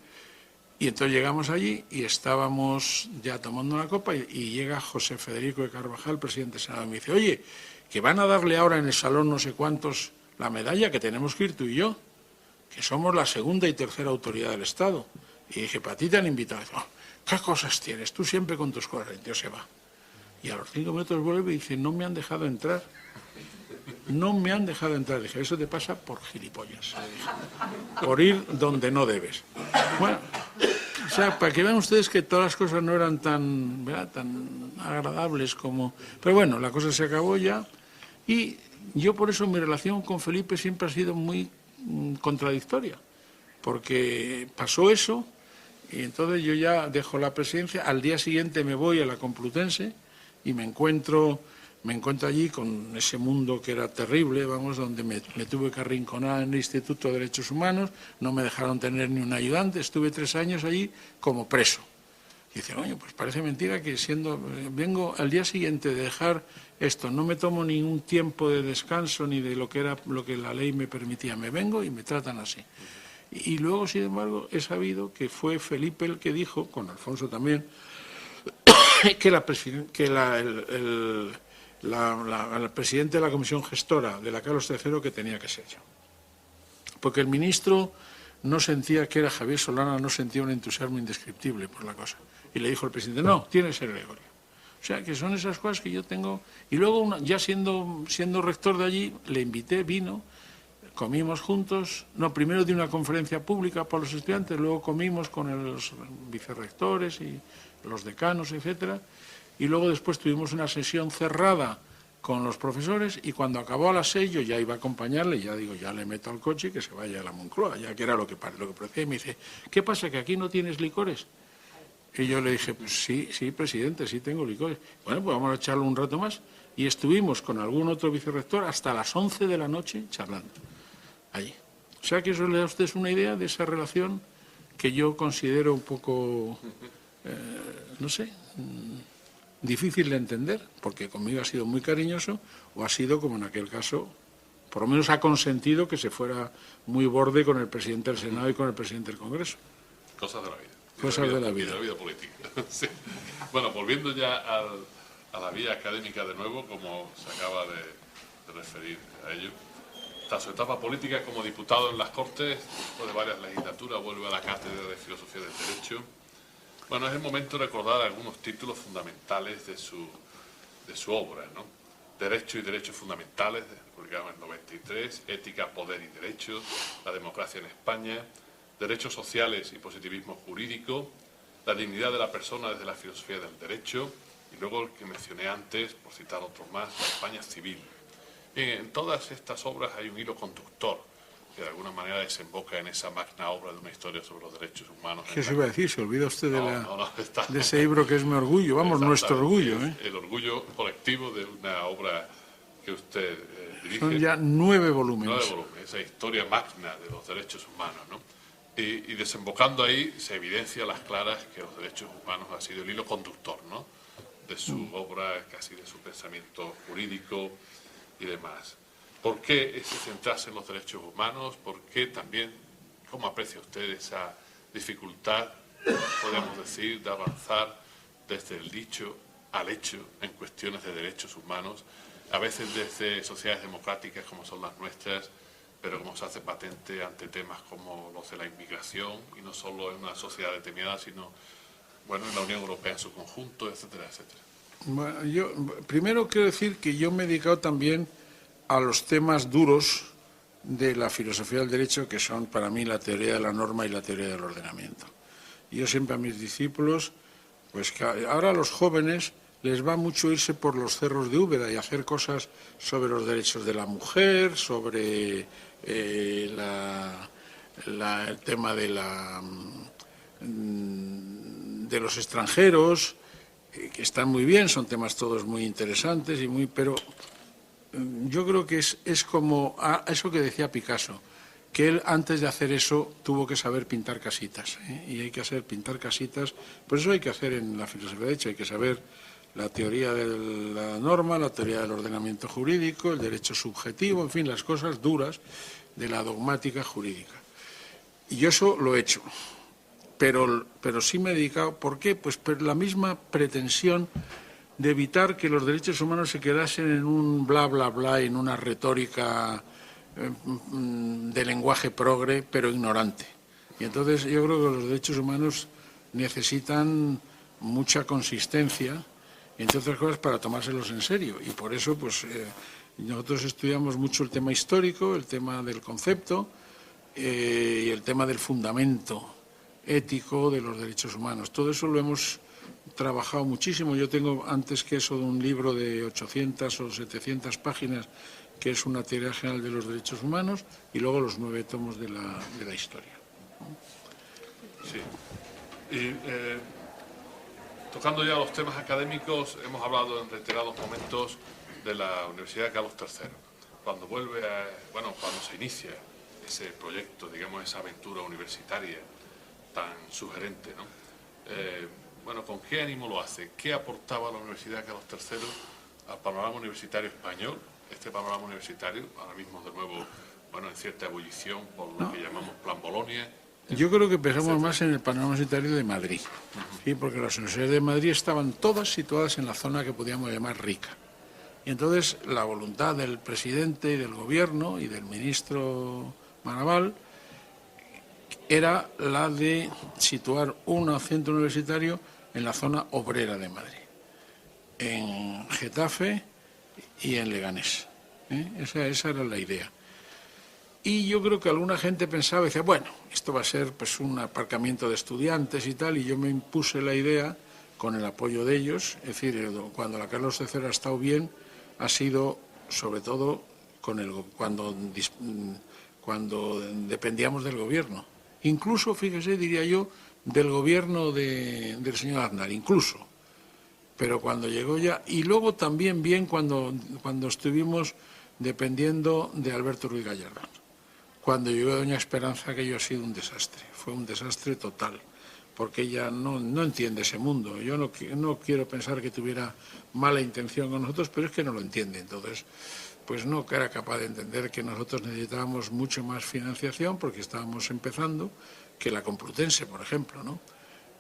Y entonces llegamos allí y estábamos ya tomando una copa y llega José Federico de Carvajal, presidente del Senado, y me dice, oye, que van a darle ahora en el salón no sé cuántos la medalla, que tenemos que ir tú y yo, que somos la segunda y tercera autoridad del Estado. Y dije, para ti te han invitado. Oh, ¿qué cosas tienes? Tú siempre con tus cosas. Y Dios se va. Y a los 5 minutos vuelve y dice, no me han dejado entrar. No me han dejado entrar. Dije, eso te pasa por gilipollas. Por ir donde no debes. Bueno, o sea, para que vean ustedes que todas las cosas no eran tan agradables como... Pero bueno, la cosa se acabó ya. Y yo por eso mi relación con Felipe siempre ha sido muy contradictoria. Porque pasó eso y entonces yo ya dejo la presidencia. Al día siguiente me voy a la Complutense y me encuentro allí con ese mundo que era terrible, vamos, donde me tuve que arrinconar en el Instituto de Derechos Humanos, no me dejaron tener ni un ayudante, estuve 3 años allí como preso. Y dice, oye, pues parece mentira que vengo al día siguiente de dejar esto, no me tomo ningún tiempo de descanso ni de lo que la ley me permitía, me vengo y me tratan así. Y luego, sin embargo, he sabido que fue Felipe el que dijo, con Alfonso también, que el presidente de la comisión gestora de la Carlos III que tenía que ser yo. Porque el ministro no sentía que era Javier Solana, no sentía un entusiasmo indescriptible por la cosa. Y le dijo al presidente, no, tiene que ser Gregorio. O sea, que son esas cosas que yo tengo. Y luego, ya siendo rector de allí, le invité, vino, comimos juntos, primero de una conferencia pública para los estudiantes, luego comimos con los vicerrectores y los decanos, etcétera. Y luego después tuvimos una sesión cerrada con los profesores y cuando acabó a las 6 yo ya iba a acompañarle, ya digo, ya le meto al coche y que se vaya a la Moncloa, ya que era lo que parecía. Y me dice, ¿qué pasa, que aquí no tienes licores? Y yo le dije, pues sí, presidente, sí tengo licores. Bueno, pues vamos a echarlo un rato más. Y estuvimos con algún otro vicerrector hasta las 11 de la noche charlando allí. O sea que eso le da a ustedes una idea de esa relación que yo considero un poco, no sé, difícil de entender, porque conmigo ha sido muy cariñoso o ha sido, como en aquel caso, por lo menos ha consentido que se fuera muy borde con el presidente del Senado y con el presidente del Congreso. Cosas de la vida. Cosas de la vida. De la vida política. Sí. Bueno, volviendo ya a la vía académica de nuevo, como se acaba de referir a ello. Tras su etapa política como diputado en las Cortes, después de varias legislaturas, vuelve a la cátedra de Filosofía del Derecho. Bueno, es el momento de recordar algunos títulos fundamentales de su obra, ¿no? Derecho y Derechos Fundamentales, publicado en el 93, Ética, Poder y Derechos, La democracia en España, Derechos sociales y positivismo jurídico, La dignidad de la persona desde la filosofía del derecho, y luego el que mencioné antes, por citar otros más, La España civil. Bien, en todas estas obras hay un hilo conductor que de alguna manera desemboca en esa magna obra de una historia sobre los derechos humanos. ¿Qué se iba a decir? Se olvida usted de de ese libro que es mi orgullo, vamos, nuestro orgullo. El orgullo colectivo de una obra que usted dirige. Son ya 9 volúmenes. 9 volúmenes, esa historia magna de los derechos humanos, ¿no? Y desembocando ahí se evidencia a las claras que los derechos humanos ha sido el hilo conductor, ¿no?, de su obra, casi de su pensamiento jurídico y demás. ¿Por qué ese centrarse en los derechos humanos? ¿Por qué también, cómo aprecia usted esa dificultad, podemos decir, de avanzar desde el dicho al hecho en cuestiones de derechos humanos, a veces desde sociedades democráticas como son las nuestras, pero como se hace patente ante temas como los de la inmigración, y no solo en una sociedad determinada, sino, bueno, en la Unión Europea en su conjunto, etcétera, etcétera? Bueno, yo primero quiero decir que yo me he dedicado también a los temas duros de la filosofía del derecho, que son para mí la teoría de la norma y la teoría del ordenamiento. Y yo siempre a mis discípulos, pues que ahora a los jóvenes les va mucho irse por los cerros de Úbeda y hacer cosas sobre los derechos de la mujer, sobre el tema de los extranjeros, que están muy bien, son temas todos muy interesantes pero yo creo que es como eso que decía Picasso, que él antes de hacer eso tuvo que saber pintar casitas, y hay que saber pintar casitas, por eso hay que hacer en la filosofía de derecho, hay que saber la teoría de la norma, la teoría del ordenamiento jurídico, el derecho subjetivo, en fin, las cosas duras de la dogmática jurídica. Y yo eso lo he hecho, pero sí me he dedicado, ¿por qué? Pues por la misma pretensión de evitar que los derechos humanos se quedasen en un bla, bla, bla, en una retórica de lenguaje progre, pero ignorante. Y entonces yo creo que los derechos humanos necesitan mucha consistencia, entre otras cosas, para tomárselos en serio. Y por eso, pues, nosotros estudiamos mucho el tema histórico, el tema del concepto y el tema del fundamento ético de los derechos humanos. Todo eso lo hemos trabajado muchísimo. Yo tengo, antes que eso, un libro de 800 o 700 páginas, que es una teoría general de los derechos humanos, y luego los 9 tomos de la historia. Sí. Y tocando ya los temas académicos, hemos hablado en reiterados momentos de la Universidad Carlos III. Cuando cuando se inicia ese proyecto, digamos, esa aventura universitaria tan sugerente, ¿no? ¿Con qué ánimo lo hace? ¿Qué aportaba la Universidad Carlos III al panorama universitario español? Este panorama universitario, ahora mismo de nuevo, en cierta ebullición por lo que llamamos Plan Bolonia. Yo creo que pensamos más en el panorama universitario de Madrid, ¿sí? Porque las universidades de Madrid estaban todas situadas en la zona que podíamos llamar rica. Y entonces la voluntad del presidente y del gobierno y del ministro Maravall era la de situar un centro universitario en la zona obrera de Madrid, en Getafe y en Leganés. Esa era la idea. Y yo creo que alguna gente pensaba, decía, bueno, esto va a ser pues un aparcamiento de estudiantes y tal, y yo me impuse la idea con el apoyo de ellos. Es decir, cuando la Carlos III ha estado bien, ha sido sobre todo cuando dependíamos del gobierno. Incluso, fíjese, diría yo, del gobierno del señor Aznar, incluso. Pero cuando llegó ya, y luego también bien cuando estuvimos dependiendo de Alberto Ruiz Gallardón. Cuando llegó doña Esperanza, aquello ha sido un desastre, fue un desastre total, porque ella no entiende ese mundo. Yo no quiero pensar que tuviera mala intención con nosotros, pero es que no lo entiende. Entonces, pues no era capaz de entender que nosotros necesitábamos mucho más financiación, porque estábamos empezando, que la Complutense, por ejemplo, ¿no?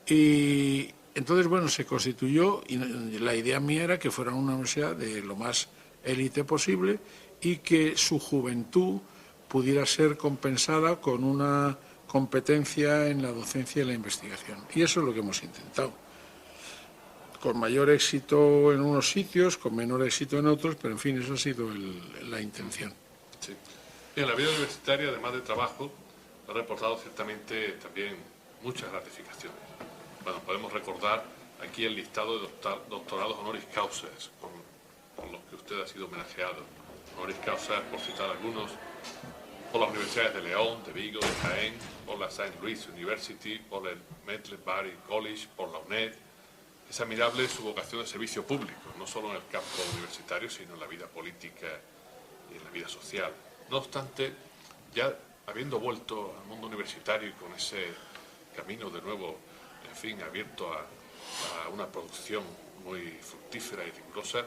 Y Entonces, bueno, se constituyó y la idea mía era que fuera una universidad de lo más élite posible y que su juventud pudiera ser compensada con una competencia en la docencia y la investigación. Y eso es lo que hemos intentado. Con mayor éxito en unos sitios, con menor éxito en otros, pero en fin, eso ha sido la intención. Sí. En la vida universitaria, además de trabajo, ha reportado ciertamente también muchas gratificaciones. Bueno, podemos recordar aquí el listado de doctorados honoris causa con los que usted ha sido homenajeado. Honoris causa, por citar algunos, por las universidades de León, de Vigo, de Jaén, por la St. Louis University, por el Medley College, por la UNED. Es admirable su vocación de servicio público, no solo en el campo universitario, sino en la vida política y en la vida social. No obstante, ya habiendo vuelto al mundo universitario y con ese camino de nuevo, en fin, abierto a una producción muy fructífera y rigurosa,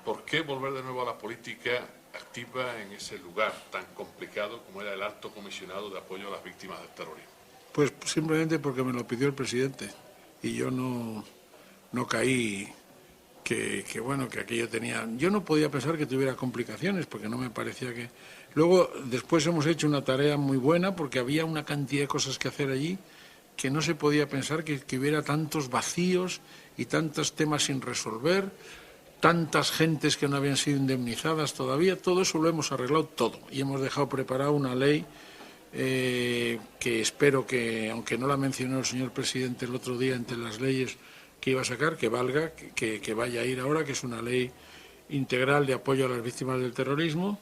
¿por qué volver de nuevo a la política activa en ese lugar tan complicado como era el Alto Comisionado de Apoyo a las Víctimas del Terrorismo? Pues simplemente porque me lo pidió el presidente y yo no caí que aquello tenía... Yo no podía pensar que tuviera complicaciones porque no me parecía que... Luego, después hemos hecho una tarea muy buena porque había una cantidad de cosas que hacer allí que no se podía pensar que hubiera tantos vacíos y tantos temas sin resolver, tantas gentes que no habían sido indemnizadas todavía. Todo eso lo hemos arreglado todo y hemos dejado preparada una ley que espero que, aunque no la mencionó el señor presidente el otro día entre las leyes que iba a sacar, que valga, que vaya a ir ahora, que es una ley integral de apoyo a las víctimas del terrorismo.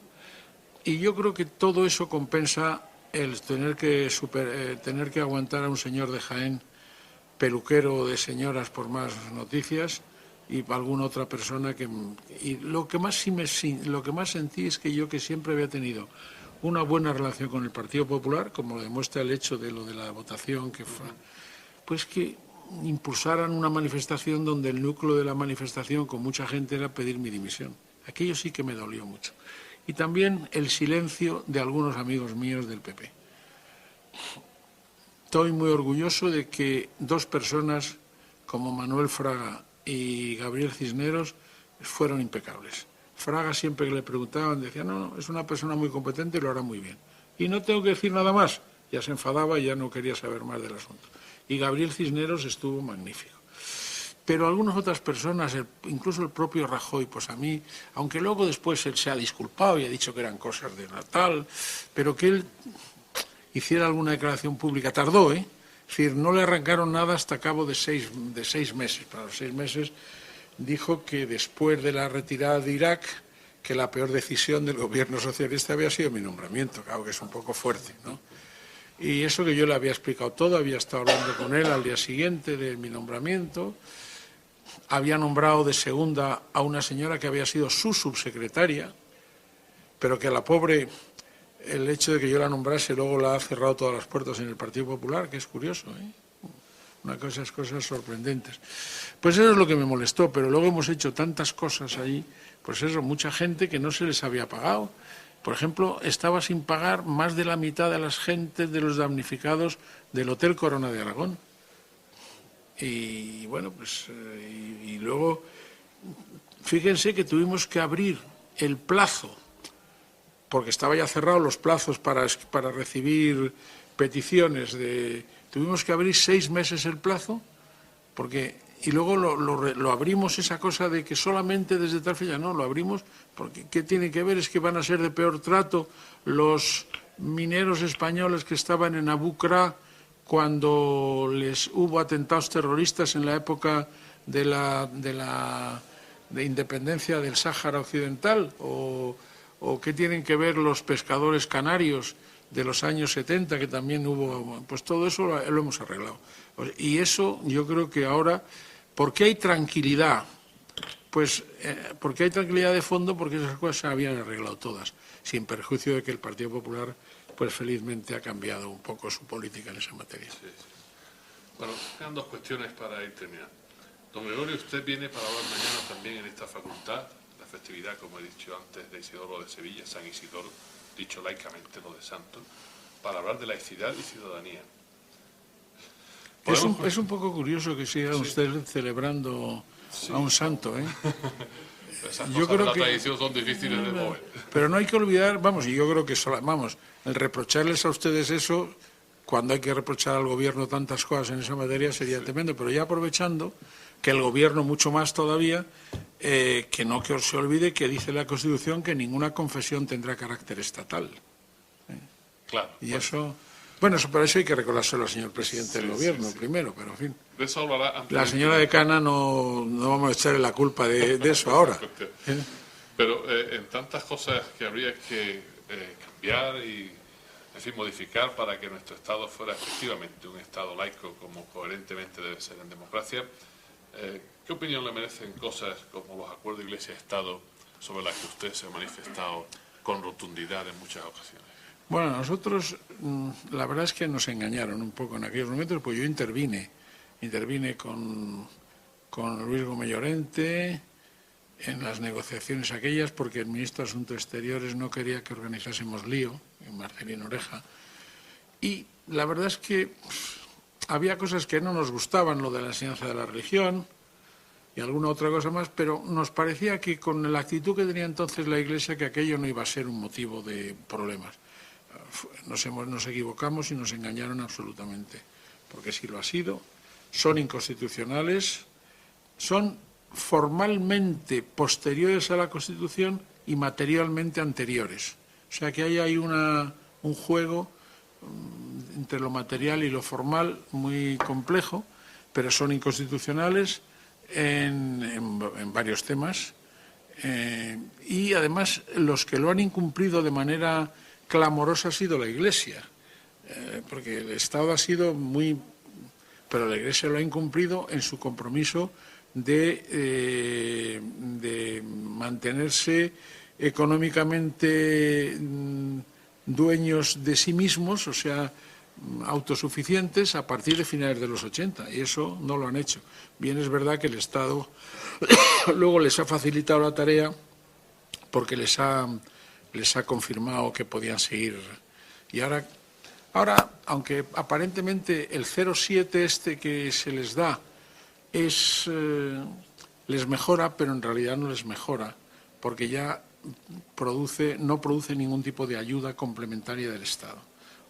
Y yo creo que todo eso compensa el tener que aguantar a un señor de Jaén, peluquero de señoras por más noticias, y alguna otra persona que... Y lo que más sentí es que yo, que siempre había tenido una buena relación con el Partido Popular, como lo demuestra el hecho de lo de la votación, que fue, pues que impulsaran una manifestación donde el núcleo de la manifestación con mucha gente era pedir mi dimisión. Aquello sí que me dolió mucho. Y también el silencio de algunos amigos míos del PP. Estoy muy orgulloso de que dos personas como Manuel Fraga y Gabriel Cisneros fueron impecables. Fraga, siempre que le preguntaban, decía, no, es una persona muy competente y lo hará muy bien. Y no tengo que decir nada más. Ya se enfadaba y ya no quería saber más del asunto. Y Gabriel Cisneros estuvo magnífico. Pero algunas otras personas, incluso el propio Rajoy, pues a mí, aunque luego después él se ha disculpado y ha dicho que eran cosas de Natal, pero que él hiciera alguna declaración pública, tardó, Es decir, no le arrancaron nada hasta cabo de seis meses. Para los 6 meses dijo que después de la retirada de Irak, que la peor decisión del gobierno socialista había sido mi nombramiento, claro que es un poco fuerte, ¿no? Y eso que yo le había explicado todo, había estado hablando con él al día siguiente de mi nombramiento, había nombrado de segunda a una señora que había sido su subsecretaria, pero que a la pobre, el hecho de que yo la nombrase luego la ha cerrado todas las puertas en el Partido Popular, que es curioso, esas cosas sorprendentes. Pues eso es lo que me molestó, pero luego hemos hecho tantas cosas ahí, pues eso, mucha gente que no se les había pagado. Por ejemplo, estaba sin pagar más de la mitad de las gentes de los damnificados del Hotel Corona de Aragón. Y bueno, pues y luego, fíjense que tuvimos que abrir el plazo, porque estaba ya cerrado los plazos para recibir peticiones. Tuvimos que abrir 6 meses el plazo, y luego lo abrimos, esa cosa de que solamente desde tal fecha, no, lo abrimos porque ¿qué tiene que ver? Es que van a ser de peor trato los mineros españoles que estaban en Abu Ghraib cuando les hubo atentados terroristas en la época de independencia del Sáhara Occidental, o qué tienen que ver los pescadores canarios de los años 70, que también hubo, pues todo eso lo hemos arreglado. Y eso yo creo que ahora, ¿por qué hay tranquilidad? Pues porque hay tranquilidad de fondo, porque esas cosas se habían arreglado todas, sin perjuicio de que el Partido Popular, pues felizmente ha cambiado un poco su política en esa materia. Sí. Bueno, quedan 2 cuestiones para ir terminando. Don Gregorio, usted viene para hablar mañana también en esta facultad, la festividad, como he dicho antes, de Isidoro de Sevilla, San Isidoro, dicho laicamente lo de santo, para hablar de laicidad y ciudadanía. Es un poco curioso que siga usted celebrando a un santo, ¿eh? Esas Yo cosas de creo la que tradición son difíciles de mover. Pero no hay que olvidar, vamos, y yo creo que el reprocharles a ustedes eso, cuando hay que reprochar al gobierno tantas cosas en esa materia, sería tremendo. Pero ya aprovechando que el gobierno mucho más todavía, que no que se olvide que dice la Constitución que ninguna confesión tendrá carácter estatal. Claro. Y eso, bueno, por eso hay que recordárselo al señor presidente del gobierno primero, pero en fin. De eso hablará La señora decana no vamos a echarle la culpa de eso ahora. Pero en tantas cosas que habría que cambiar y, en fin, modificar para que nuestro Estado fuera efectivamente un Estado laico como coherentemente debe ser en democracia, ¿qué opinión le merecen cosas como los acuerdos Iglesia-Estado sobre las que usted se ha manifestado con rotundidad en muchas ocasiones? Bueno, nosotros, la verdad es que nos engañaron un poco en aquellos momentos, pues yo intervine con Luis Gómez Llorente en las negociaciones aquellas, porque el ministro de Asuntos Exteriores no quería que organizásemos lío, Marcelino Oreja, y la verdad es que había cosas que no nos gustaban, lo de la enseñanza de la religión y alguna otra cosa más, pero nos parecía que con la actitud que tenía entonces la Iglesia, que aquello no iba a ser un motivo de problemas. Nos equivocamos y nos engañaron absolutamente, porque si lo ha sido, son inconstitucionales, son formalmente posteriores a la Constitución y materialmente anteriores. O sea que ahí hay un juego entre lo material y lo formal muy complejo, pero son inconstitucionales en varios temas. Y además los que lo han incumplido de manera clamorosa ha sido la Iglesia, porque el Estado ha sido pero la Iglesia lo ha incumplido en su compromiso de mantenerse económicamente dueños de sí mismos, o sea, autosuficientes a partir de finales de los 80, y eso no lo han hecho. Bien, es verdad que el Estado luego les ha facilitado la tarea porque les ha confirmado que podían seguir. Y ahora, aunque aparentemente el 0,7 que se les da les mejora, pero en realidad no les mejora, porque ya no produce ningún tipo de ayuda complementaria del Estado.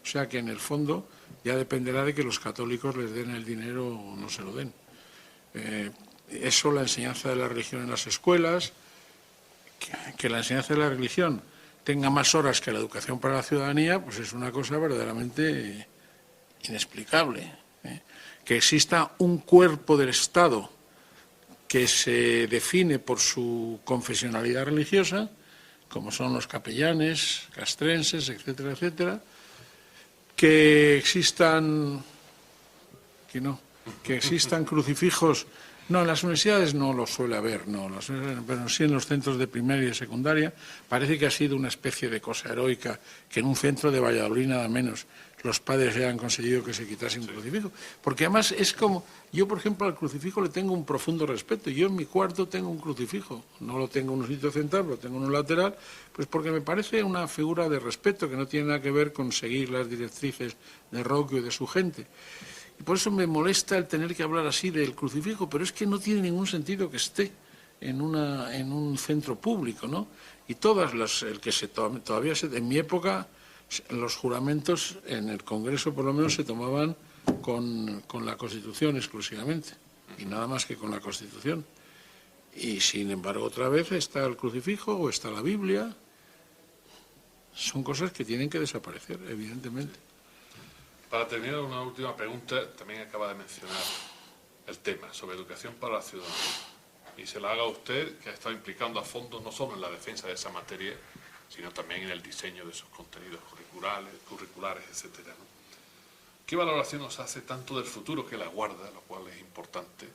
O sea que en el fondo ya dependerá de que los católicos les den el dinero o no se lo den. Eso, la enseñanza de la religión en las escuelas, que la enseñanza de la religión tenga más horas que la educación para la ciudadanía, pues es una cosa verdaderamente inexplicable. Que exista un cuerpo del Estado que se define por su confesionalidad religiosa, como son los capellanes, castrenses, etcétera, etcétera, que existan crucifijos. No, en las universidades no lo suele haber, pero sí en los centros de primaria y de secundaria. Parece que ha sido una especie de cosa heroica que en un centro de Valladolid nada menos los padres hayan conseguido que se quitase un crucifijo. Porque además es como, yo por ejemplo al crucifijo le tengo un profundo respeto. Yo en mi cuarto tengo un crucifijo, no lo tengo en un sitio central, lo tengo en un lateral, pues porque me parece una figura de respeto que no tiene nada que ver con seguir las directrices de Roquio y de su gente. Y por eso me molesta el tener que hablar así del crucifijo, pero es que no tiene ningún sentido que esté en un centro público, ¿no? Y todavía en mi época, los juramentos en el Congreso por lo menos se tomaban con la Constitución exclusivamente, y nada más que con la Constitución. Y sin embargo otra vez está el crucifijo o está la Biblia. Son cosas que tienen que desaparecer, evidentemente. Para terminar, una última pregunta. También acaba de mencionar el tema sobre educación para la ciudadanía. Y se la haga a usted, que ha estado implicando a fondo no solo en la defensa de esa materia, sino también en el diseño de sus contenidos curriculares, etcétera, ¿no? ¿Qué valoración nos hace tanto del futuro que la aguarda, lo cual es importante,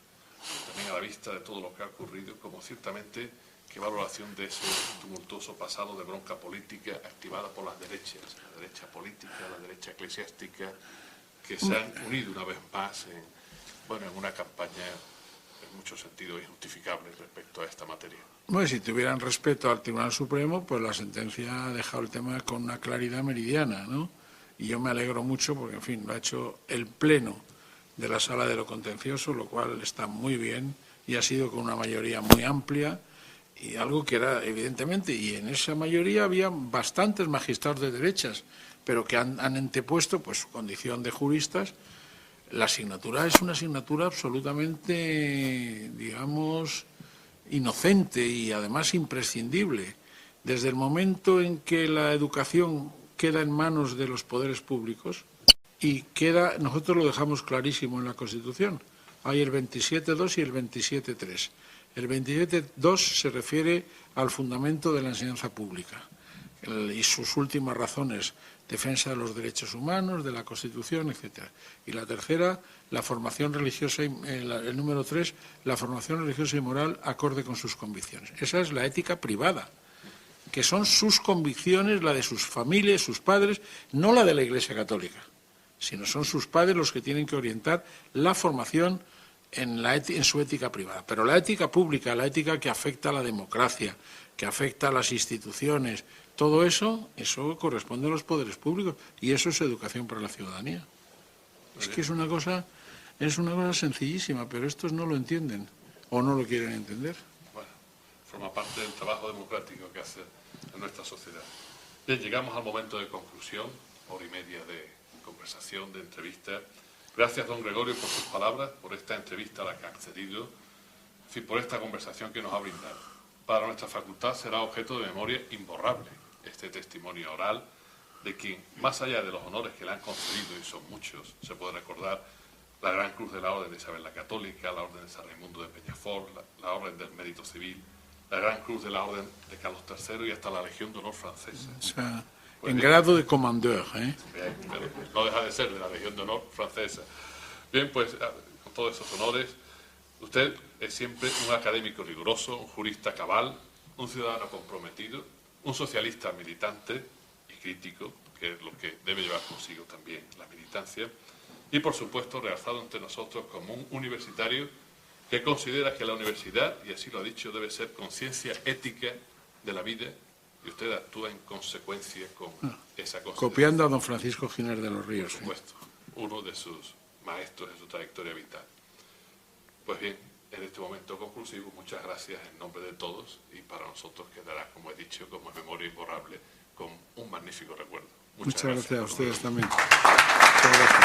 también a la vista de todo lo que ha ocurrido, como ciertamente qué valoración de ese tumultuoso pasado de bronca política activada por las derechas, la derecha política, la derecha eclesiástica, que se han unido una vez más en una campaña en muchos sentidos injustificable respecto a esta materia? Bueno, si tuvieran respeto al Tribunal Supremo, pues la sentencia ha dejado el tema con una claridad meridiana, ¿no? Y yo me alegro mucho porque, en fin, lo ha hecho el Pleno de la Sala de lo Contencioso, lo cual está muy bien y ha sido con una mayoría muy amplia, y algo que era evidentemente, y en esa mayoría había bastantes magistrados de derechas, pero que han antepuesto pues su condición de juristas. La asignatura es una asignatura absolutamente, digamos, inocente y además imprescindible. Desde el momento en que la educación queda en manos de los poderes públicos, y nosotros lo dejamos clarísimo en la Constitución, hay el 27.2 y el 27.3. El 27.2 se refiere al fundamento de la enseñanza pública y sus últimas razones: defensa de los derechos humanos, de la Constitución, etcétera. Y la tercera, la formación religiosa, el número 3, la formación religiosa y moral acorde con sus convicciones. Esa es la ética privada, que son sus convicciones, la de sus familias, sus padres, no la de la Iglesia Católica, sino son sus padres los que tienen que orientar la formación en su ética privada. Pero la ética pública, la ética que afecta a la democracia, que afecta a las instituciones, todo eso corresponde a los poderes públicos, y eso es educación para la ciudadanía. Es que es una cosa sencillísima, pero estos no lo entienden o no lo quieren entender. Bueno, forma parte del trabajo democrático que hace en nuestra sociedad. Bien, llegamos al momento de conclusión, hora y media de conversación, de entrevista. Gracias, don Gregorio, por sus palabras, por esta entrevista a la que ha accedido, en fin, por esta conversación que nos ha brindado. Para nuestra facultad será objeto de memoria imborrable este testimonio oral de quien, más allá de los honores que le han concedido, y son muchos, se puede recordar la Gran Cruz de la Orden de Isabel la Católica, la Orden de San Raimundo de Peñafort, la Orden del Mérito Civil, la Gran Cruz de la Orden de Carlos III y hasta la Legión de Honor francesa. O sea, pues en grado de comandeur, ¿eh? Bien, pero no deja de ser de la Legión de Honor francesa. Bien, pues con todos esos honores, usted es siempre un académico riguroso, un jurista cabal, un ciudadano comprometido, un socialista militante y crítico, que es lo que debe llevar consigo también la militancia, y por supuesto realzado entre nosotros como un universitario que considera que la universidad, y así lo ha dicho, debe ser conciencia ética de la vida, y usted actúa en consecuencia con esa consideración. Copiando a don Francisco Giner de los Ríos. Por supuesto, uno de sus maestros en su trayectoria vital. Pues bien, en este momento conclusivo, muchas gracias en nombre de todos, y para nosotros quedará, como he dicho, como memoria imborrable, con un magnífico recuerdo. Muchas gracias a ustedes también. Muchas gracias.